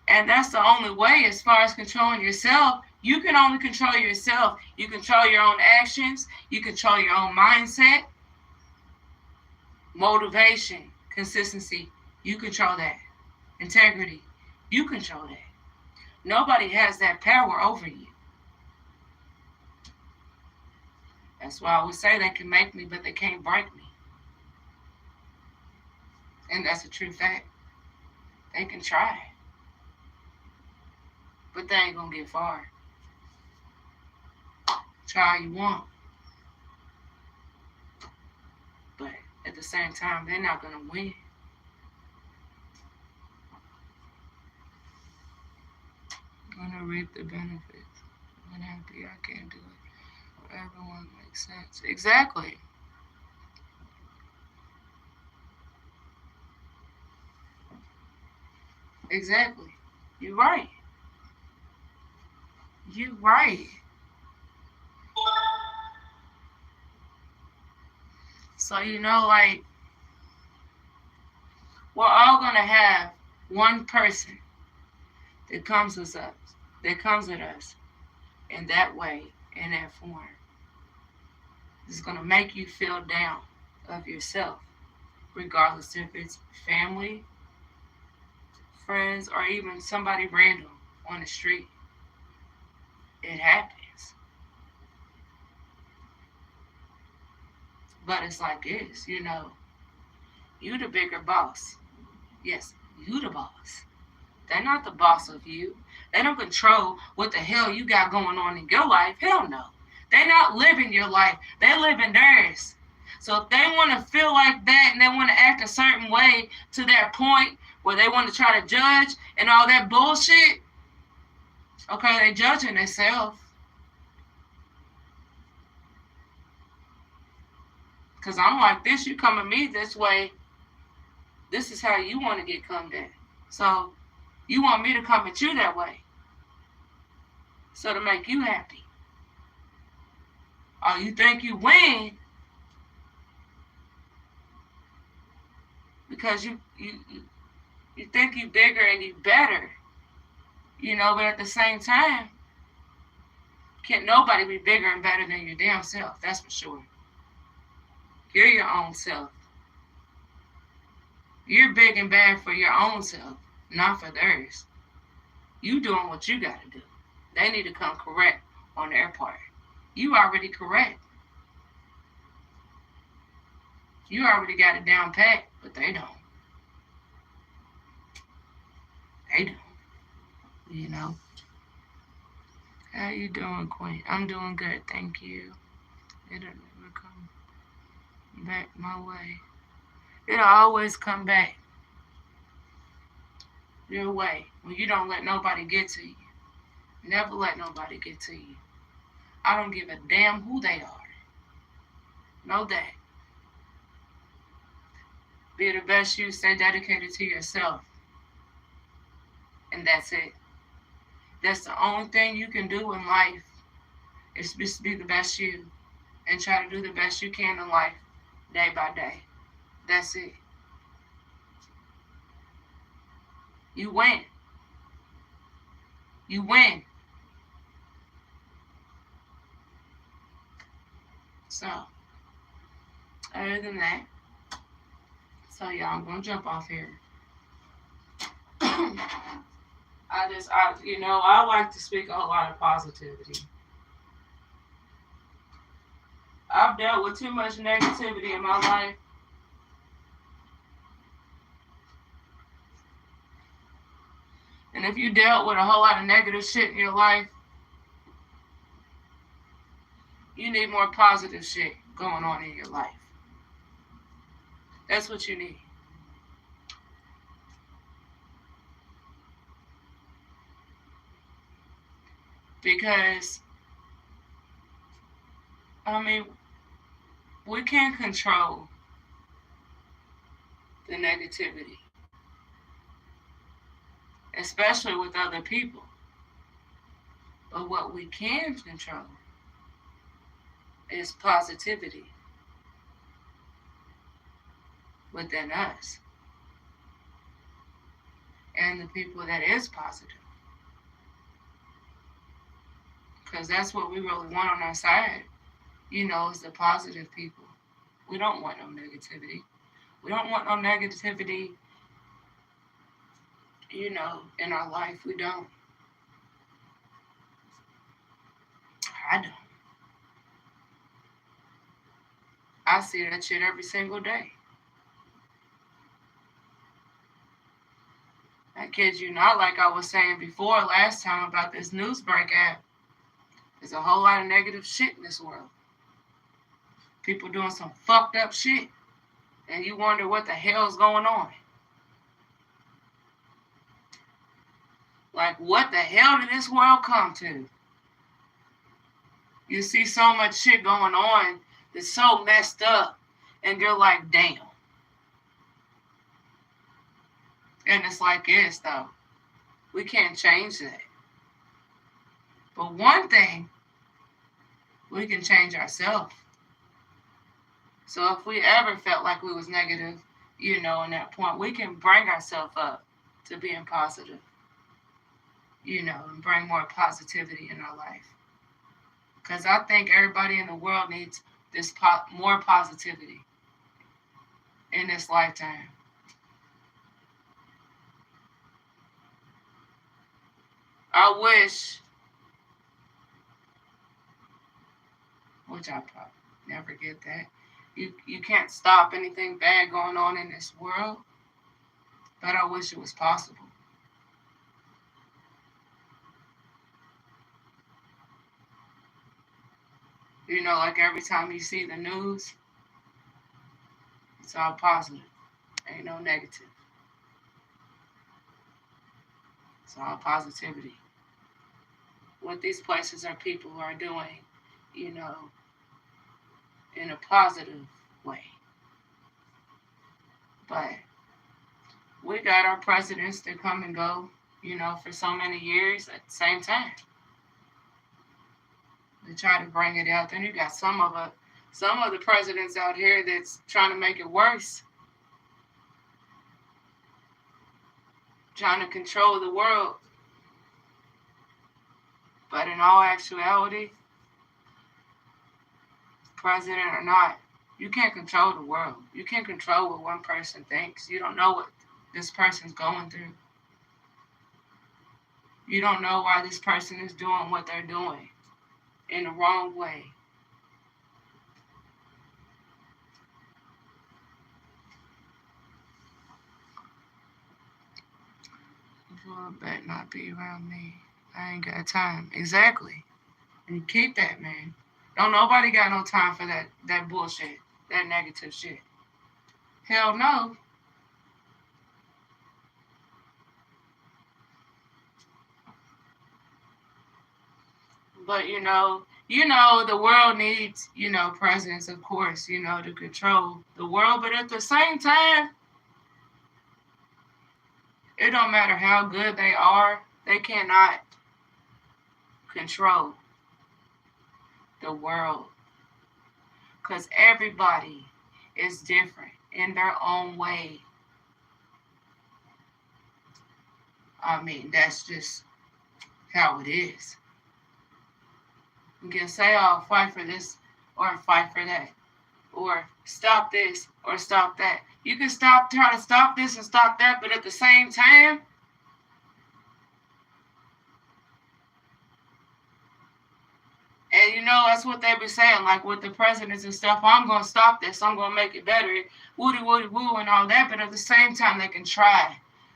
And that's the only way as far as controlling yourself. You can only control yourself. You control your own actions. You control your own mindset. Motivation, consistency, you control that. Integrity, You control that. Nobody has that power over you. That's why I always say they can make me, but they can't break me. And that's a true fact. They can try, but they ain't gonna get far. Try all you want, but at the same time, they're not gonna win. I'm gonna reap the benefits. I'm happy I can't do it. For everyone makes sense. Exactly. Exactly. You're right. You're right. So like we're all gonna have one person that comes with us, that comes at us in that way, in that form. It's gonna make you feel down of yourself, regardless if it's family, friends, or even somebody random on the street. It happens. But it's like this, you the bigger boss. Yes, you the boss. They're not the boss of you. They don't control what the hell you got going on in your life. Hell no. They're not living your life. They live in theirs. So if they want to feel like that and they want to act a certain way to that point where they want to try to judge and all that bullshit, okay, they judging themselves. Because I'm like this, you come at me this way, this is how you want to get come at. So you want me to come at you that way. So to make you happy. Oh, you think you win because you think you bigger and you better. But at the same time, can't nobody be bigger and better than your damn self, that's for sure. You're your own self. You're big and bad for your own self, not for theirs. You doing what you got to do. They need to come correct on their part. You already correct. You already got it down pat, but they don't. They don't. How you doing, Queen? I'm doing good, thank you. It'll never come back my way. It'll always come back your way when you don't let nobody get to you. Never let nobody get to you. I don't give a damn who they are. Know that. Be the best you, stay dedicated to yourself. And that's it. That's the only thing you can do in life is just be the best you and try to do the best you can in life day by day. That's it. You win. You win. So, other than that, so y'all, I'm gonna jump off here. I like to speak a lot of positivity. I've dealt with too much negativity in my life. And if you dealt with a whole lot of negative shit in your life, you need more positive shit going on in your life. That's what you need. Because, we can't control the negativity, especially with other people. But what we can control is positivity within us and the people that is positive. Because that's what we really want on our side, is the positive people. We don't want no negativity. We don't want no negativity, in our life. We don't. I don't. I see that shit every single day. I kid you not, like I was saying before last time about this Newsbreak app. There's a whole lot of negative shit in this world. People doing some fucked up shit. And you wonder what the hell's going on. Like, what the hell did this world come to? You see so much shit going on that's so messed up. And you're like, damn. And it's like this, though. We can't change that. But one thing, we can change ourselves. So if we ever felt like we was negative, in that point, we can bring ourselves up to being positive, and bring more positivity in our life. Because I think everybody in the world needs this more positivity in this lifetime. I wish, which I probably never get that, you can't stop anything bad going on in this world, but I wish it was possible. Like every time you see the news, it's all positive. Ain't no negative. It's all positivity. What these places or people are doing, in a positive way. But we got our presidents that come and go, for so many years at the same time. They try to bring it out. Then you got some of the presidents out here that's trying to make it worse. Trying to control the world. But in all actuality, president or not, you can't control the world. You can't control what one person thinks. You don't know what this person's going through. You don't know why this person is doing what they're doing in the wrong way. People better not be around me. I ain't got time. Exactly. And keep that, man. Don't nobody got no time for that bullshit, that negative shit. Hell no. But the world needs, presidents, of course, to control the world. But at the same time, it don't matter how good they are, they cannot control the world. Because everybody is different in their own way. I mean, that's just how it is. You can say, oh, fight for this or fight for that. Or stop this or stop that. You can try to stop this and stop that, but at the same time, and that's what they be saying, like with the presidents and stuff, I'm going to stop this, I'm going to make it better, woody woody woo and all that, but at the same time, they can try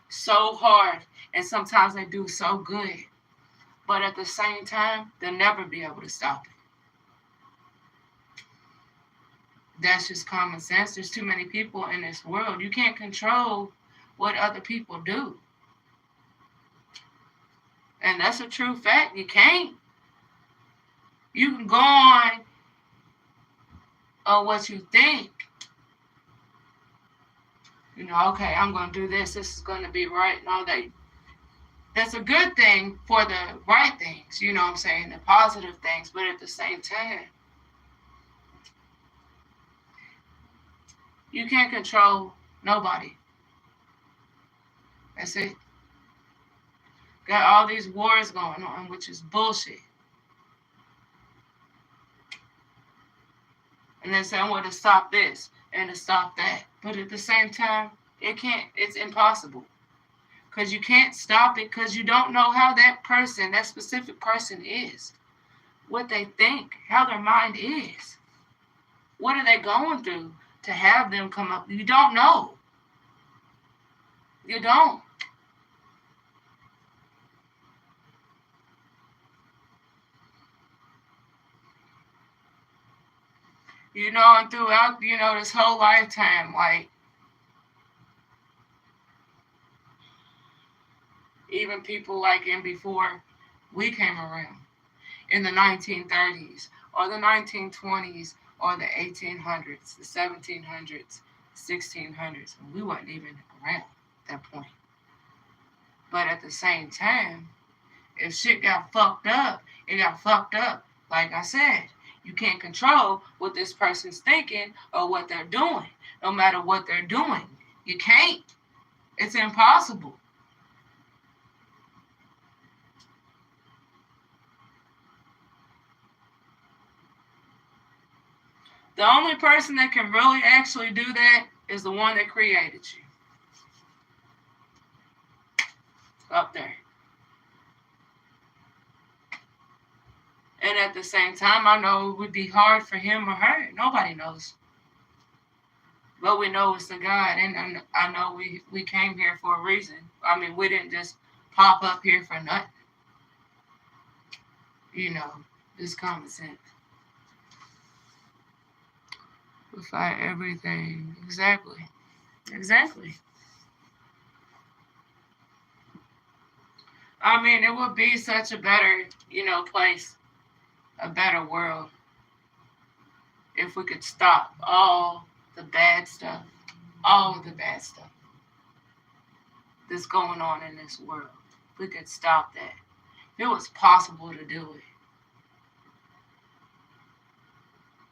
so hard, and sometimes they do so good, but at the same time, they'll never be able to stop it. That's just common sense. There's too many people in this world. You can't control what other people do. And that's a true fact. You can't. You can go on what you think. Okay, I'm going to do this. This is going to be right and all that. That's a good thing for the right things, what I'm saying, the positive things. But at the same time, you can't control nobody. That's it. Got all these wars going on, which is bullshit. And then say, I want to stop this and to stop that. But at the same time, it's impossible. Because you can't stop it because you don't know how that person, that specific person is. What they think, how their mind is. What are they going through to have them come up? You don't know. You don't. You know, and throughout, this whole lifetime, like, even people like in before we came around, in the 1930s, or the 1920s, or the 1800s, the 1700s, 1600s, we weren't even around at that point. But at the same time, if shit got fucked up, it got fucked up. Like I said, you can't control what this person's thinking or what they're doing, no matter what they're doing. You can't. It's impossible. The only person that can really actually do that is the one that created you. Up there. And at the same time, I know it would be hard for him or her. Nobody knows. But we know it's the God. And I know we came here for a reason. I mean, we didn't just pop up here for nothing. It's common sense. We fight everything. Exactly. I mean, it would be such a better, place, a better world, if we could stop all the bad stuff that's going on in this world. If we could stop that. If it was possible to do it.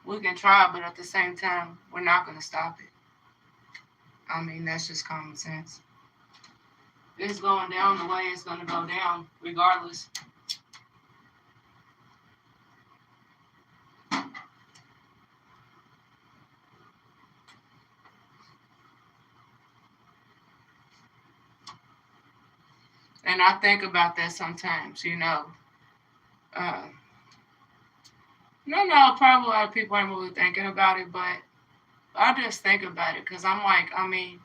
We can try, but at the same time, we're not going to stop it. I mean, that's just common sense. It's going down the way it's going to go down, regardless. And I think about that sometimes, no, probably a lot of people aren't really thinking about it, but I just think about it because I'm like, I mean,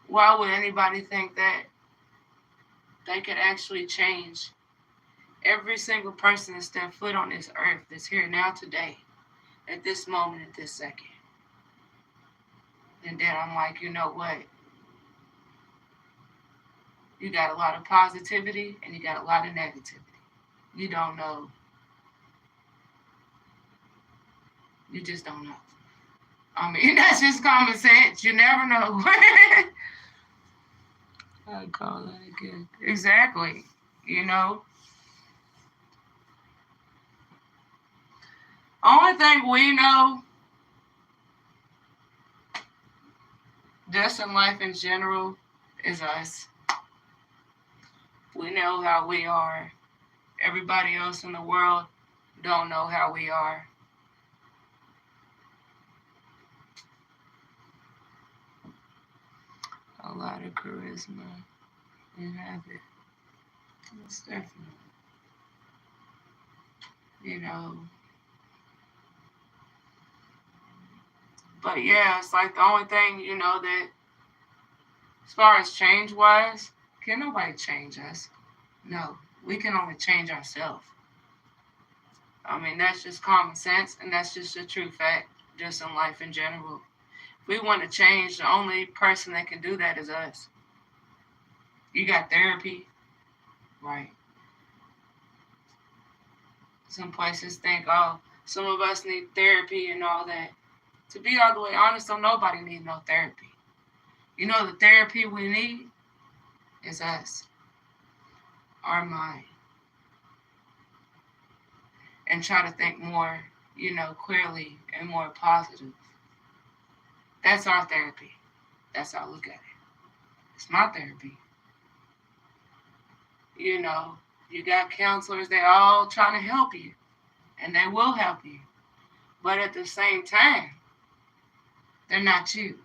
why would anybody think that they could actually change every single person that stepped foot on this earth that's here now today, at this moment, at this second? And then I'm like, you know what? You got a lot of positivity and you got a lot of negativity. You don't know. You just don't know. I mean, that's just common sense. You never know. I call that again. Exactly. Only thing we know, just in life in general, is us. We know how we are. Everybody else in the world don't know how we are. A lot of charisma. You have it. It's definitely. But yeah, it's like the only thing, that as far as change-wise, can nobody change us? No, we can only change ourselves. I mean, that's just common sense, and that's just a true fact, just in life in general. If we want to change, the only person that can do that is us. You got therapy, right? Some places think, oh, some of us need therapy and all that. To be all the way honest, don't nobody need no therapy. The therapy we need is us, our mind. And try to think more, clearly and more positive. That's our therapy. That's how I look at it. It's my therapy. You got counselors, they're all trying to help you. And they will help you. But at the same time, they're not you.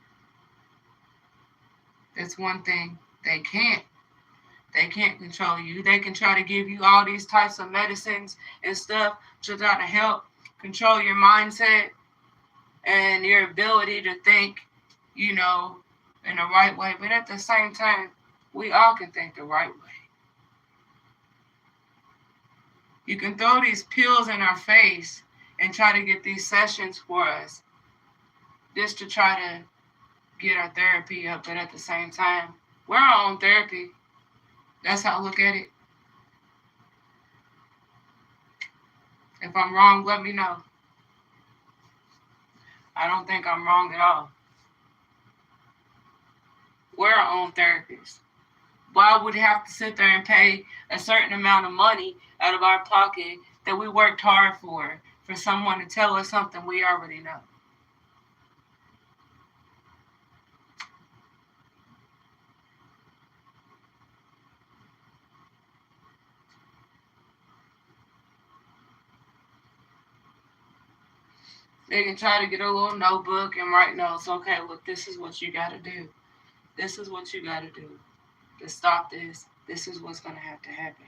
That's one thing They can't. They can't control you. They can try to give you all these types of medicines and stuff to try to help control your mindset and your ability to think, in the right way. But at the same time, we all can think the right way. You can throw these pills in our face and try to get these sessions for us just to try to get our therapy up. But at the same time, we're our own therapy. That's how I look at it. If I'm wrong, let me know. I don't think I'm wrong at all. We're our own therapists. Why would we have to sit there and pay a certain amount of money out of our pocket that we worked hard for someone to tell us something we already know? They can try to get a little notebook and write notes. Okay, look, this is what you got to do. This is what you got to do to stop this. This is what's going to have to happen.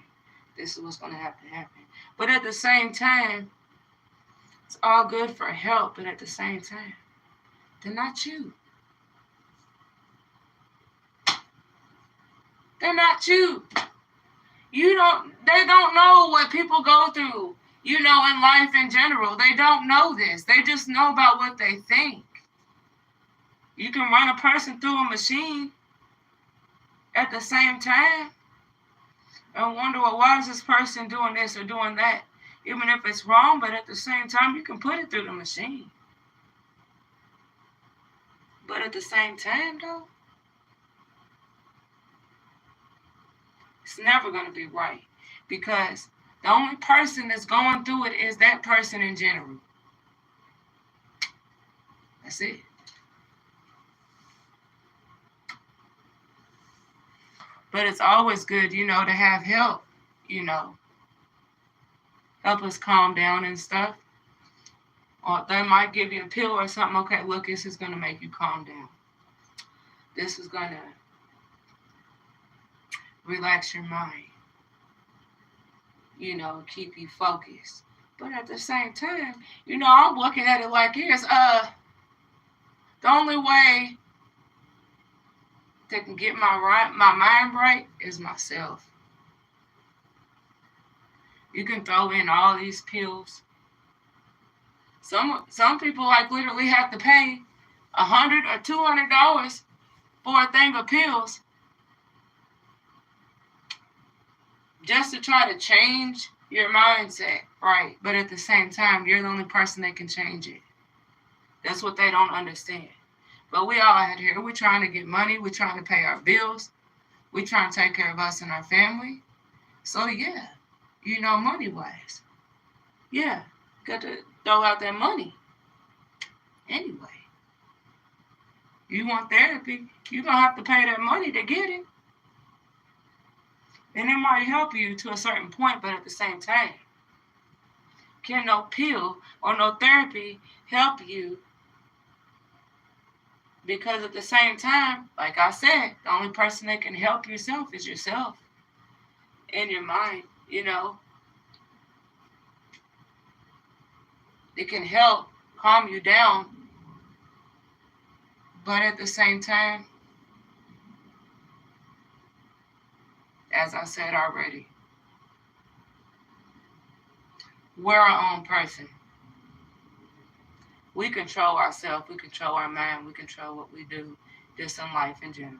This is what's going to have to happen. But at the same time, it's all good for help. But at the same time, they're not you. They're not you. They don't know what people go through, in life in general. They don't know this. They just know about what they think. You can run a person through a machine at the same time and wonder, well, why is this person doing this or doing that? Even if it's wrong, but at the same time, you can put it through the machine. But at the same time, though, it's never going to be right, because the only person that's going through it is that person in general. That's it. But it's always good, to have help, help us calm down and stuff. Or they might give you a pill or something. Okay, look, this is going to make you calm down. This is going to relax your mind, keep you focused. But at the same time, I'm looking at it like this. The only way that can get my mind right is myself. You can throw in all these pills. Some people literally have to pay $100 or $200 for a thing of pills just to try to change your mindset, right? But at the same time, you're the only person that can change it. That's what they don't understand. But we all out here, we're trying to get money, we're trying to pay our bills, we're trying to take care of us and our family. So yeah, money-wise, yeah, got to throw out that money. Anyway, you want therapy, you're going to have to pay that money to get it. And it might help you to a certain point, but at the same time, can no pill or no therapy help you? Because at the same time, like I said, the only person that can help yourself is yourself and your mind, It can help calm you down, but at the same time, as I said already, we're our own person. We control ourselves, we control our mind, we control what we do just in life in general.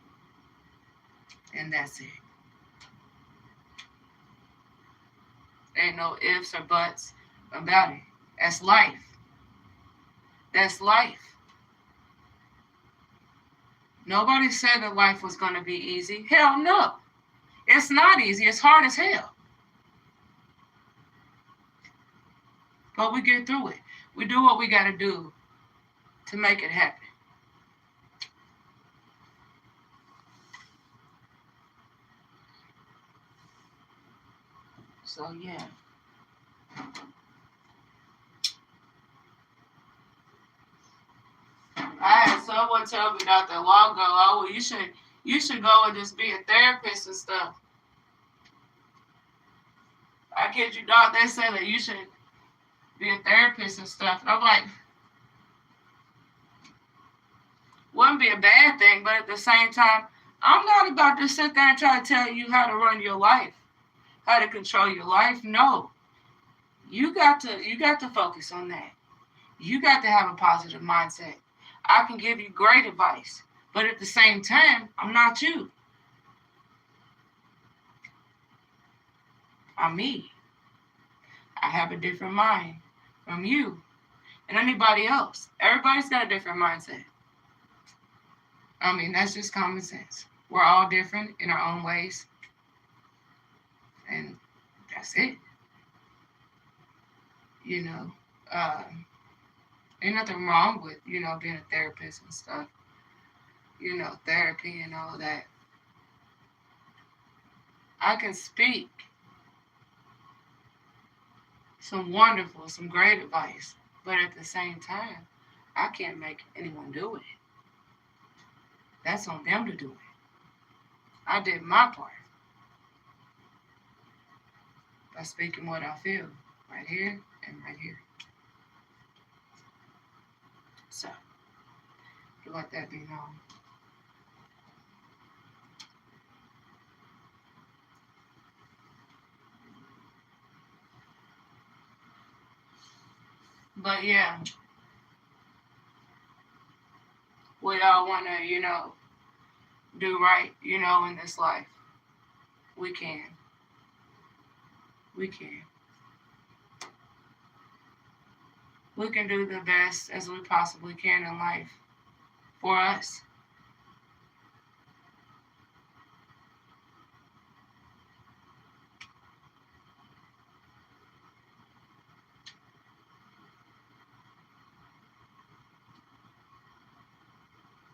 And that's it. Ain't no ifs or buts about it. That's life. That's life. Nobody said that life was going to be easy. Hell no. It's not easy. It's hard as hell. But we get through it. We do what we got to do to make it happen. So, yeah. I had someone tell me not that long ago, oh, well, you should You should go and just be a therapist and stuff. I kid you not, they say that you should be a therapist and stuff. And I'm like, wouldn't be a bad thing, but at the same time, I'm not about to sit there and try to tell you how to run your life, how to control your life. No. You got to focus on that. You got to have a positive mindset. I can give you great advice, but at the same time, I'm not you. I'm me. I have a different mind from you and anybody else. Everybody's got a different mindset. I mean, that's just common sense. We're all different in our own ways. And that's it. You know, ain't nothing wrong with, being a therapist and stuff. Therapy and all of that. I can speak some great advice, but at the same time, I can't make anyone do it. That's on them to do it. I did my part by speaking what I feel right here and right here. So, to let that be known. But yeah, we all want to, do right, in this life. We can. We can. We can do the best as we possibly can in life for us.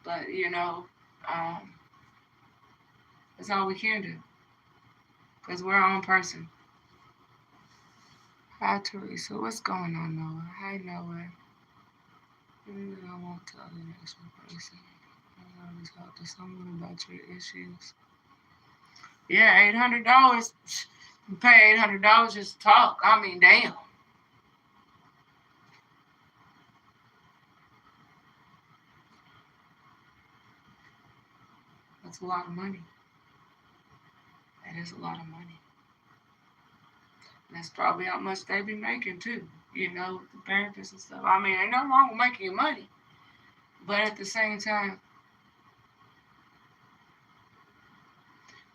But, that's all we can do. Because we're our own person. Hi, Teresa. What's going on, Noah? Hi, Noah. I won't tell the next person. I always talk to someone about your issues. Yeah, $800. You pay $800 just to talk. I mean, damn. That's a lot of money. That is a lot of money. And that's probably how much they be making too. The therapists and stuff. I mean, ain't nothing wrong with making money. But at the same time,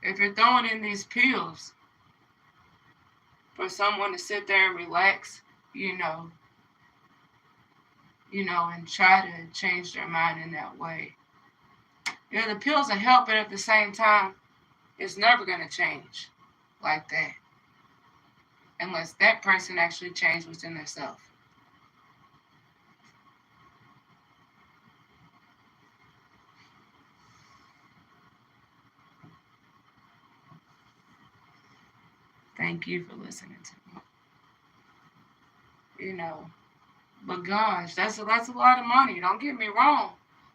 if you're throwing in these pills for someone to sit there and relax, and try to change their mind in that way. The pills will help, but at the same time, it's never going to change like that unless that person actually changes within themselves. Thank you for listening to me. But gosh, that's a lot of money. Don't get me wrong.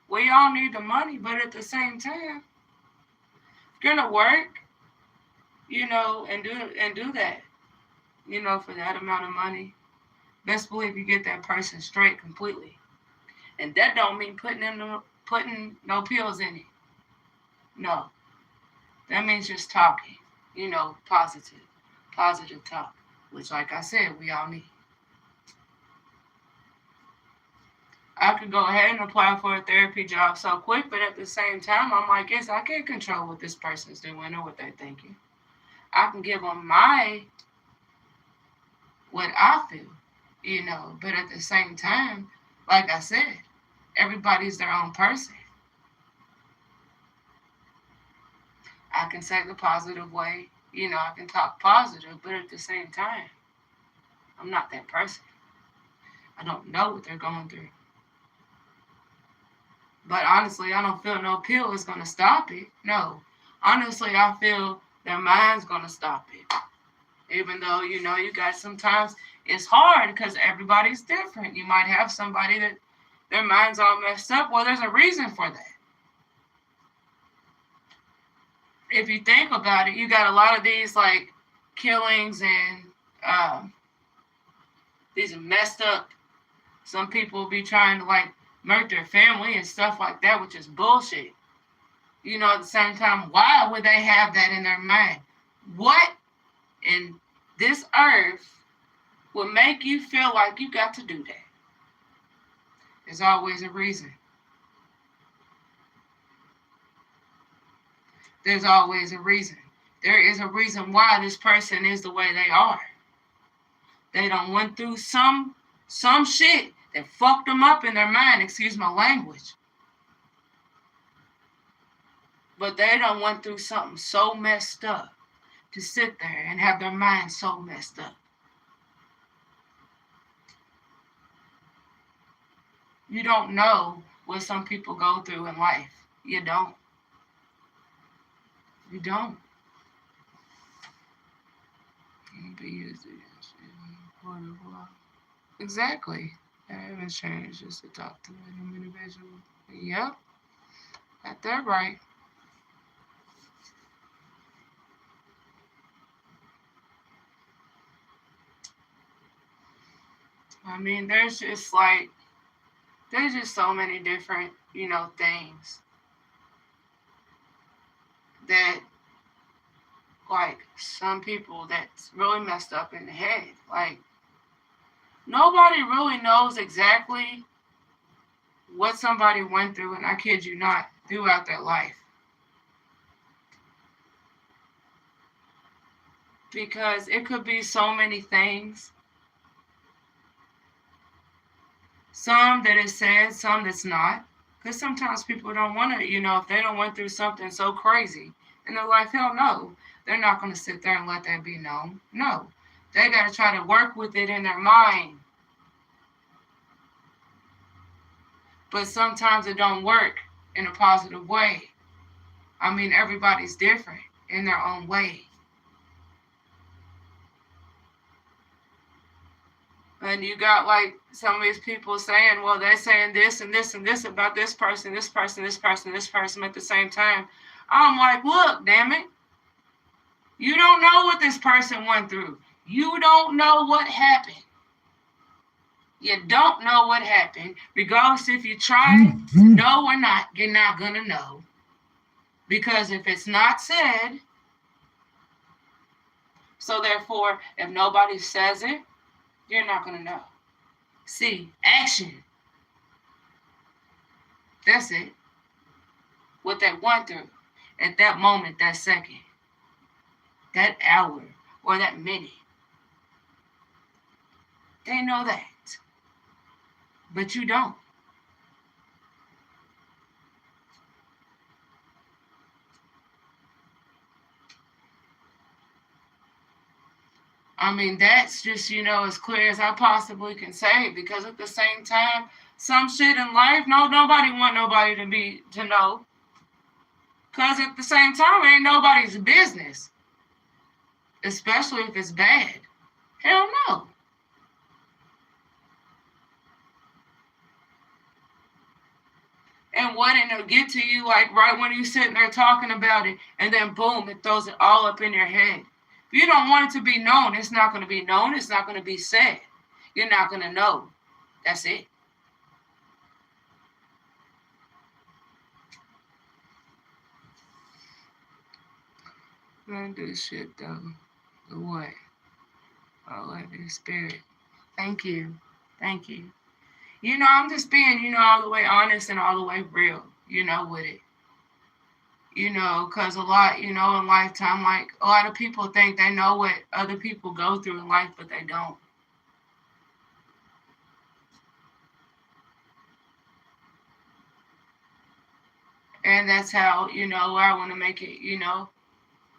We all need the money, but at the same time, you're gonna work, and do that, for that amount of money. Best believe you get that person straight completely, and that don't mean putting no pills in it. No, that means just talking. Positive talk, which, like I said, we all need. I could go ahead and apply for a therapy job so quick, but at the same time, I'm like, yes, I can't control what this person's doing or what they're thinking. I can give them what I feel, but at the same time, like I said, everybody's their own person. I can say the positive way, I can talk positive, but at the same time, I'm not that person. I don't know what they're going through. But honestly, I don't feel no pill is going to stop it. No. Honestly, I feel their mind's going to stop it. Even though, you got sometimes it's hard because everybody's different. You might have somebody that their mind's all messed up. Well, there's a reason for that. if you think about it, you got a lot of these like killings and these messed up. Some people be trying to like murder their family and stuff like that, which is bullshit. You know, at the same time, why would they have that in their mind? What in this earth would make you feel like you got to do that? There's always a reason. There's always a reason. There is a reason why this person is the way they are. They done went through some shit that fucked them up in their mind, excuse my language. But they done went through something so messed up to sit there and have their mind so messed up. You don't know what some people go through in life. You don't. You don't. Exactly. I haven't changed just to talk to an individual. Yep. Got that right. I mean, there's just so many different, things that, like, some people that's really messed up in the head. Like, nobody really knows exactly what somebody went through, and I kid you not, throughout their life. Because it could be so many things. Some that is said, some that's not. Because sometimes people don't want to, if they don't went through something so crazy in their life, hell no. They're not going to sit there and let that be known. No. They got to try to work with it in their mind. But sometimes it don't work in a positive way. I mean, everybody's different in their own way. And you got like some of these people saying, well, they're saying this and this and this about this person, this person, this person, this person at the same time. I'm like, look, damn it. You don't know what this person went through. You don't know what happened. You don't know what happened. Regardless if you try to know or not, you're not going to know. Because if it's not said, so therefore, if nobody says it, you're not going to know. See, action. That's it. What they went through at that moment, that second, that hour, or that minute. They know that. But you don't. I mean, that's just, as clear as I possibly can say, because at the same time, some shit in life, nobody want nobody to know. Because at the same time, it ain't nobody's business. Especially if it's bad. Hell no. And what it'll get to you, like right when you're sitting there talking about it, and then boom, it throws it all up in your head. If you don't want it to be known, it's not going to be known. It's not going to be said. You're not going to know. That's it. Don't do shit, though. The what? Oh, like the spirit. Thank you. Thank you. I'm just being, all the way honest and all the way real, with it. Because a lot, in lifetime, like a lot of people think they know what other people go through in life, but they don't. And that's how, I want to make it,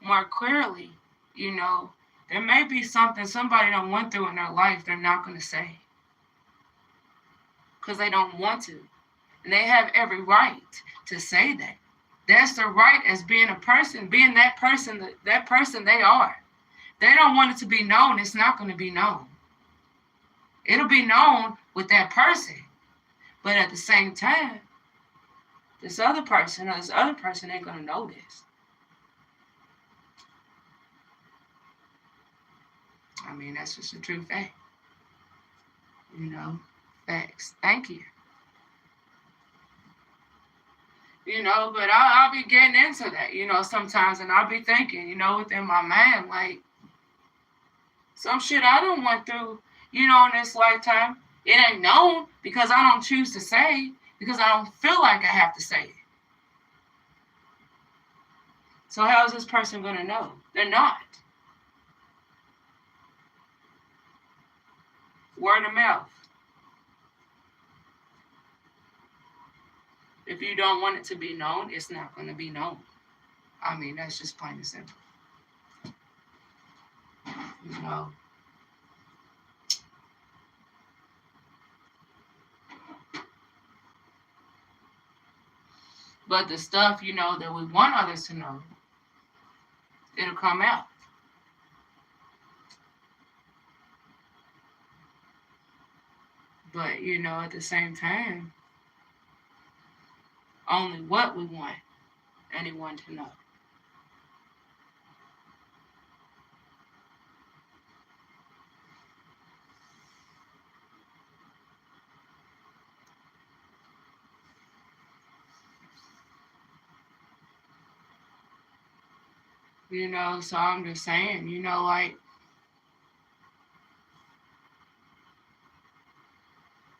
more clearly, there may be something somebody don't went through in their life they're not going to say. Because they don't want to. And they have every right to say that. That's the right as being a person, being that person they are. They don't want it to be known, it's not going to be known. It'll be known with that person. But at the same time, this other person ain't going to know this. mean, that's just a true fact. You know, facts. Thank you. You know, but I'll be getting into that, you know, sometimes, and I'll be thinking, you know, within my mind, like, some shit I done went through, you know, in this lifetime, it ain't known because I don't choose to say, because I don't feel like I have to say it. So how is this person going to know? They're not. Word of mouth. If you don't want it to be known, it's not going to be known. I mean, that's just plain and simple. You know. But the stuff, you know, that we want others to know, it'll come out. But, you know, at the same time, only what we want anyone to know. You know, so I'm just saying, you know, like,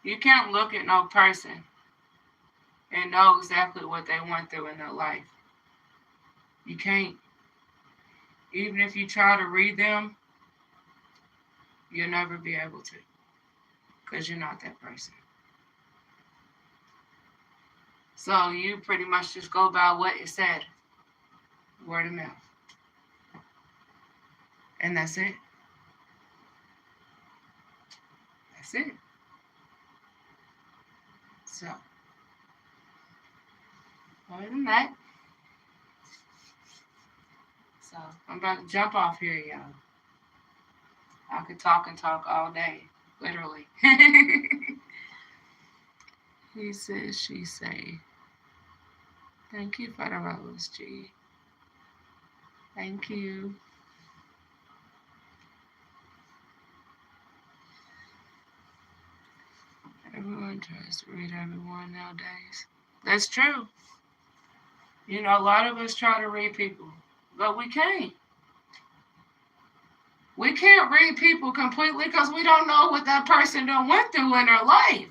you can't look at no person and know exactly what they went through in their life. You can't. Even if you try to read them, you'll never be able to, because you're not that person. So you pretty much just go by what it said, word of mouth. And that's it. That's it. So, other than that, so I'm about to jump off here, y'all. I could talk and talk all day, literally. He says, she say. Thank you for the rose, G. Thank you. Everyone tries to read everyone nowadays. That's true. You know, a lot of us try to read people, but we can't. We can't read people completely because we don't know what that person done went through in their life.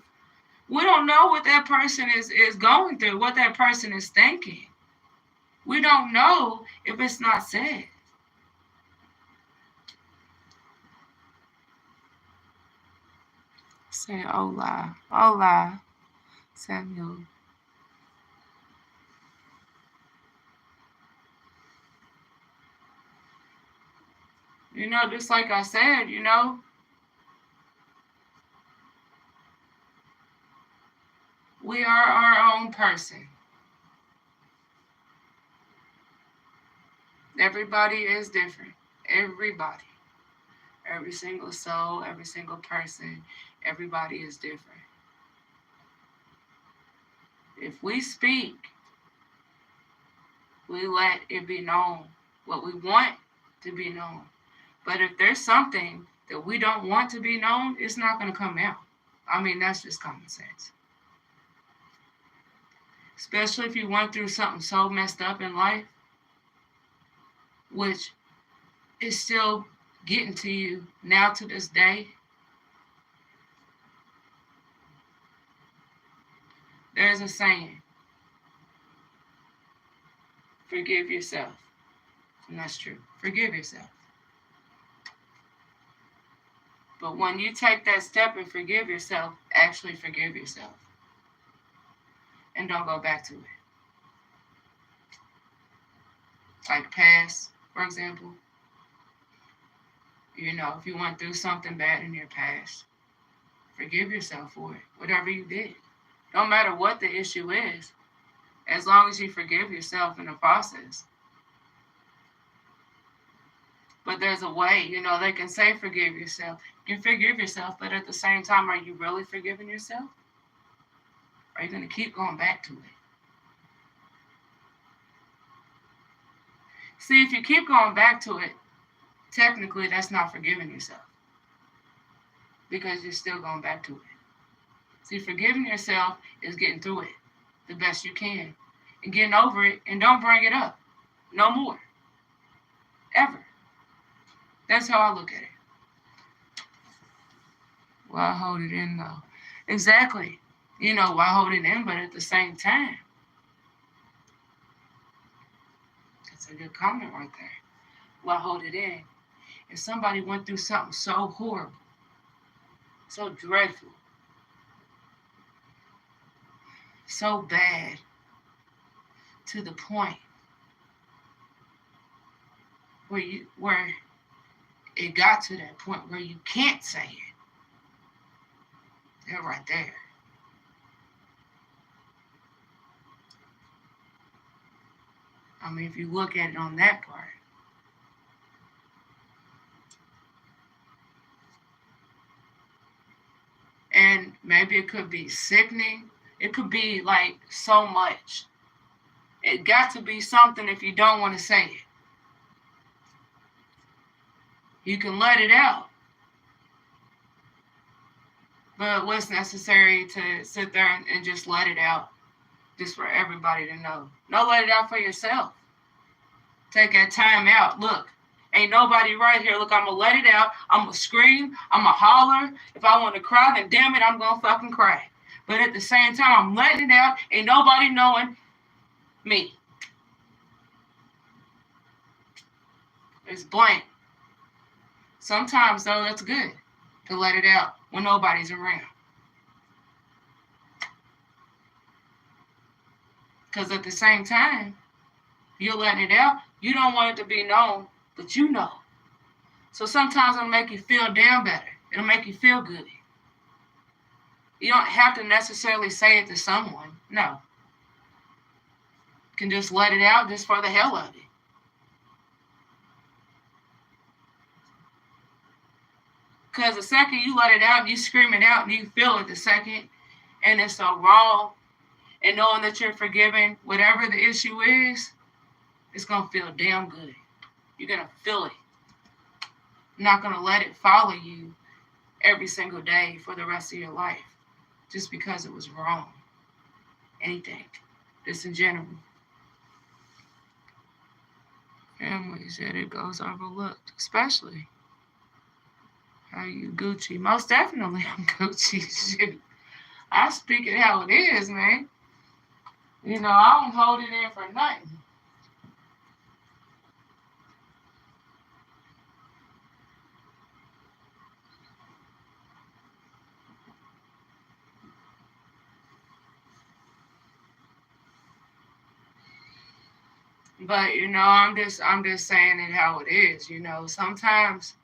We don't know what that person is going through, what that person is thinking. We don't know if it's not said. Say hola, hola, Samuel. You know, just like I said, you know, we are our own person. Everybody is different. Everybody. Every single soul, every single person, everybody is different. If we speak, we let it be known what we want to be known. But if there's something that we don't want to be known, it's not going to come out. I mean, that's just common sense. Especially if you went through something so messed up in life, which is still getting to you now to this day. There's a saying, forgive yourself. And that's true. Forgive yourself. But when you take that step and forgive yourself, actually forgive yourself. And don't go back to it. Like past, for example. You know, if you went through something bad in your past, forgive yourself for it, whatever you did. No matter what the issue is, as long as you forgive yourself in the process. But there's a way, you know, they can say forgive yourself. You forgive yourself, but at the same time, are you really forgiving yourself? Are you going to keep going back to it? See, if you keep going back to it, technically that's not forgiving yourself. because you're still going back to it. See, forgiving yourself is getting through it the best you can and getting over it, and don't bring it up no more, ever. That's how I look at it. Why hold it in, though? Exactly. Why hold it in, but at the same time, that's a good comment right there. Why hold it in? If somebody went through something so horrible, so dreadful, so bad, to the point where it got to that point where you can't say it, they're right there. I mean, if you look at it on that part. And maybe it could be sickening. It could be like so much. It got to be something if you don't want to say it. You can let it out. But what's necessary to sit there and just let it out? Just for everybody to know. No, let it out for yourself. Take that time out. Look, ain't nobody right here. Look, I'm going to let it out. I'm going to scream. I'm going to holler. If I want to cry, then damn it, I'm going to fucking cry. But at the same time, I'm letting it out. Ain't nobody knowing me. It's blank. Sometimes, though, that's good to let it out when nobody's around. Because at the same time, you're letting it out. You don't want it to be known, but you know. So sometimes it'll make you feel damn better. It'll make you feel good. You don't have to necessarily say it to someone. No. You can just let it out just for the hell of it. Because the second you let it out, you scream it out and you feel it the second, and it's so raw, and knowing that you're forgiven, whatever the issue is, it's going to feel damn good. You're going to feel it. You're not going to let it follow you every single day for the rest of your life just because it was wrong. Anything. Just in general. Family said it goes overlooked, especially how you Gucci. Most definitely I'm Gucci. Shoot. I speak it how it is, man. I don't hold it in for nothing. But I'm just saying it how it is. Sometimes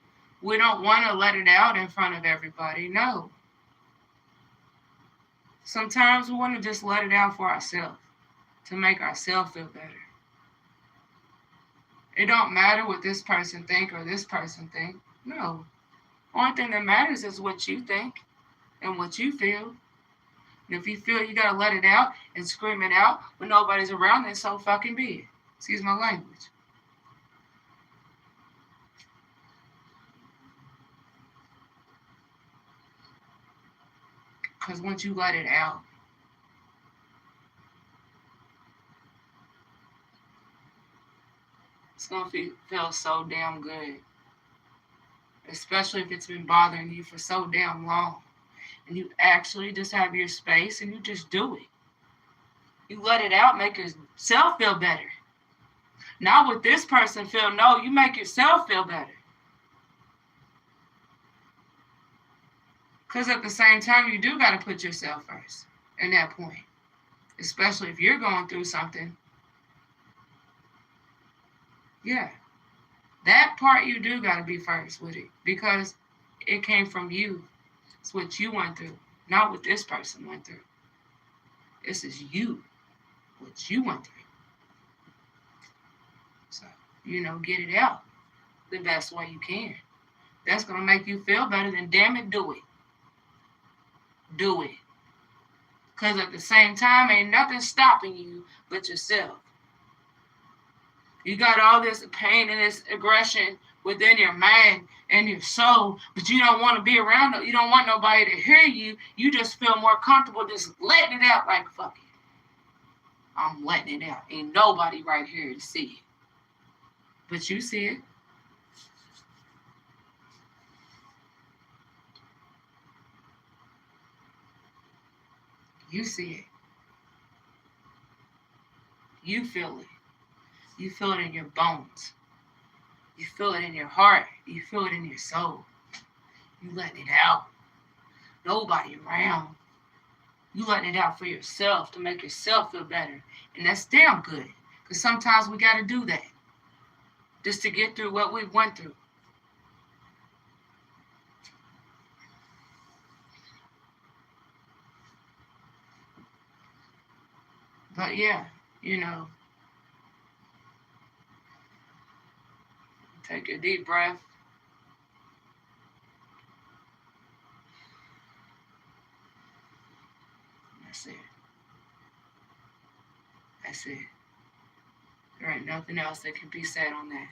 we don't want to let it out in front of everybody. No. Sometimes we want to just let it out for ourselves, to make ourselves feel better. It don't matter what this person think or this person think. No. Only thing that matters is what you think and what you feel. And if you feel you gotta let it out and scream it out when nobody's around, then so fucking be it. Excuse my language. Because once you let it out, it's going to feel so damn good. Especially if it's been bothering you for so damn long. And you actually just have your space and you just do it. You let it out, make yourself feel better. Not what this person feel. No, you make yourself feel better. Because at the same time, you do got to put yourself first in that point. Especially if you're going through something. Yeah. That part you do got to be first with it. Because it came from you. It's what you went through. Not what this person went through. This is you. What you went through. So, get it out the best way you can. That's going to make you feel better, then damn it, do it. Do it. Because at the same time, ain't nothing stopping you but yourself. You got all this pain and this aggression within your mind and your soul, but you don't want to be around it. You don't want nobody to hear you. You just feel more comfortable just letting it out like, fuck it. I'm letting it out. Ain't nobody right here to see it. But you see it. You see it. You feel it. You feel it in your bones. You feel it in your heart. You feel it in your soul. You letting it out. Nobody around. You letting it out for yourself to make yourself feel better. And that's damn good. Because sometimes we got to do that. Just to get through what we went through. But yeah, take a deep breath. That's it. That's it. There ain't nothing else that can be said on that.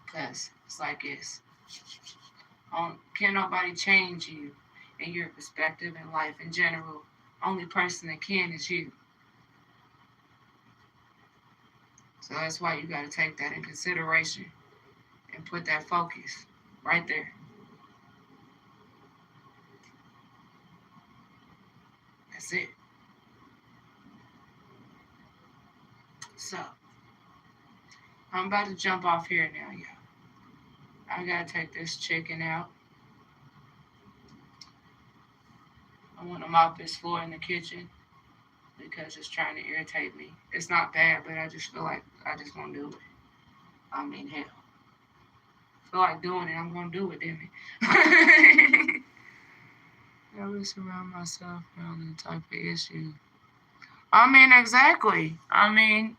Because it's like this. Can't nobody change you and your perspective in life in general. Only person that can is you. So that's why you got to take that in consideration and put that focus right there. That's it. So, I'm about to jump off here now, y'all. I gotta take this chicken out. I want to mop this floor in the kitchen because it's trying to irritate me. It's not bad, but I just feel like I just won't do it. I mean, hell. I feel like doing it, I'm gonna do it, damn it. I always surround myself around the type of issue. I mean, exactly. I mean,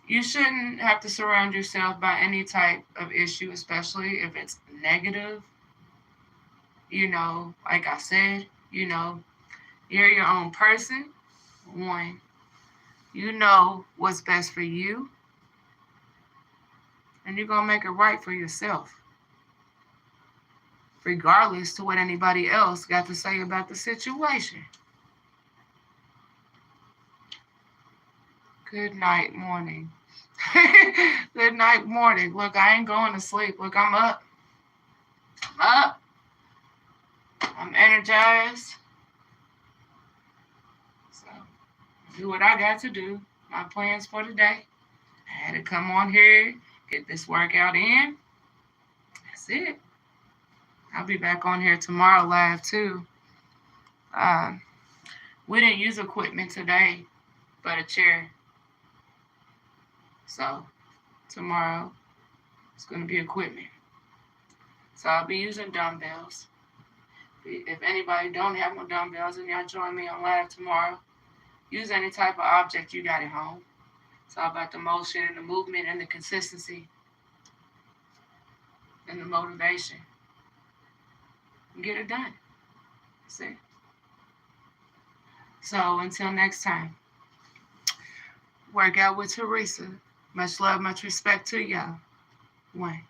you shouldn't have to surround yourself by any type of issue, especially if it's negative. Like I said, you're your own person. One, you know what's best for you, and you're going to make it right for yourself, regardless to what anybody else got to say about the situation. Good night, morning. Good night, morning. Look, I ain't going to sleep. Look, I'm up. I'm up. I'm energized. So, do what I got to do. My plans for today. I had to come on here, get this workout in. That's it. I'll be back on here tomorrow live too. We didn't use equipment today, but a chair. So tomorrow it's going to be equipment. So I'll be using dumbbells. If anybody don't have no dumbbells and y'all join me on live tomorrow, use any type of object you got at home. It's all about the motion and the movement and the consistency and the motivation. And get it done. That's it. So until next time, work out with Teresa. Much love, much respect to y'all. One.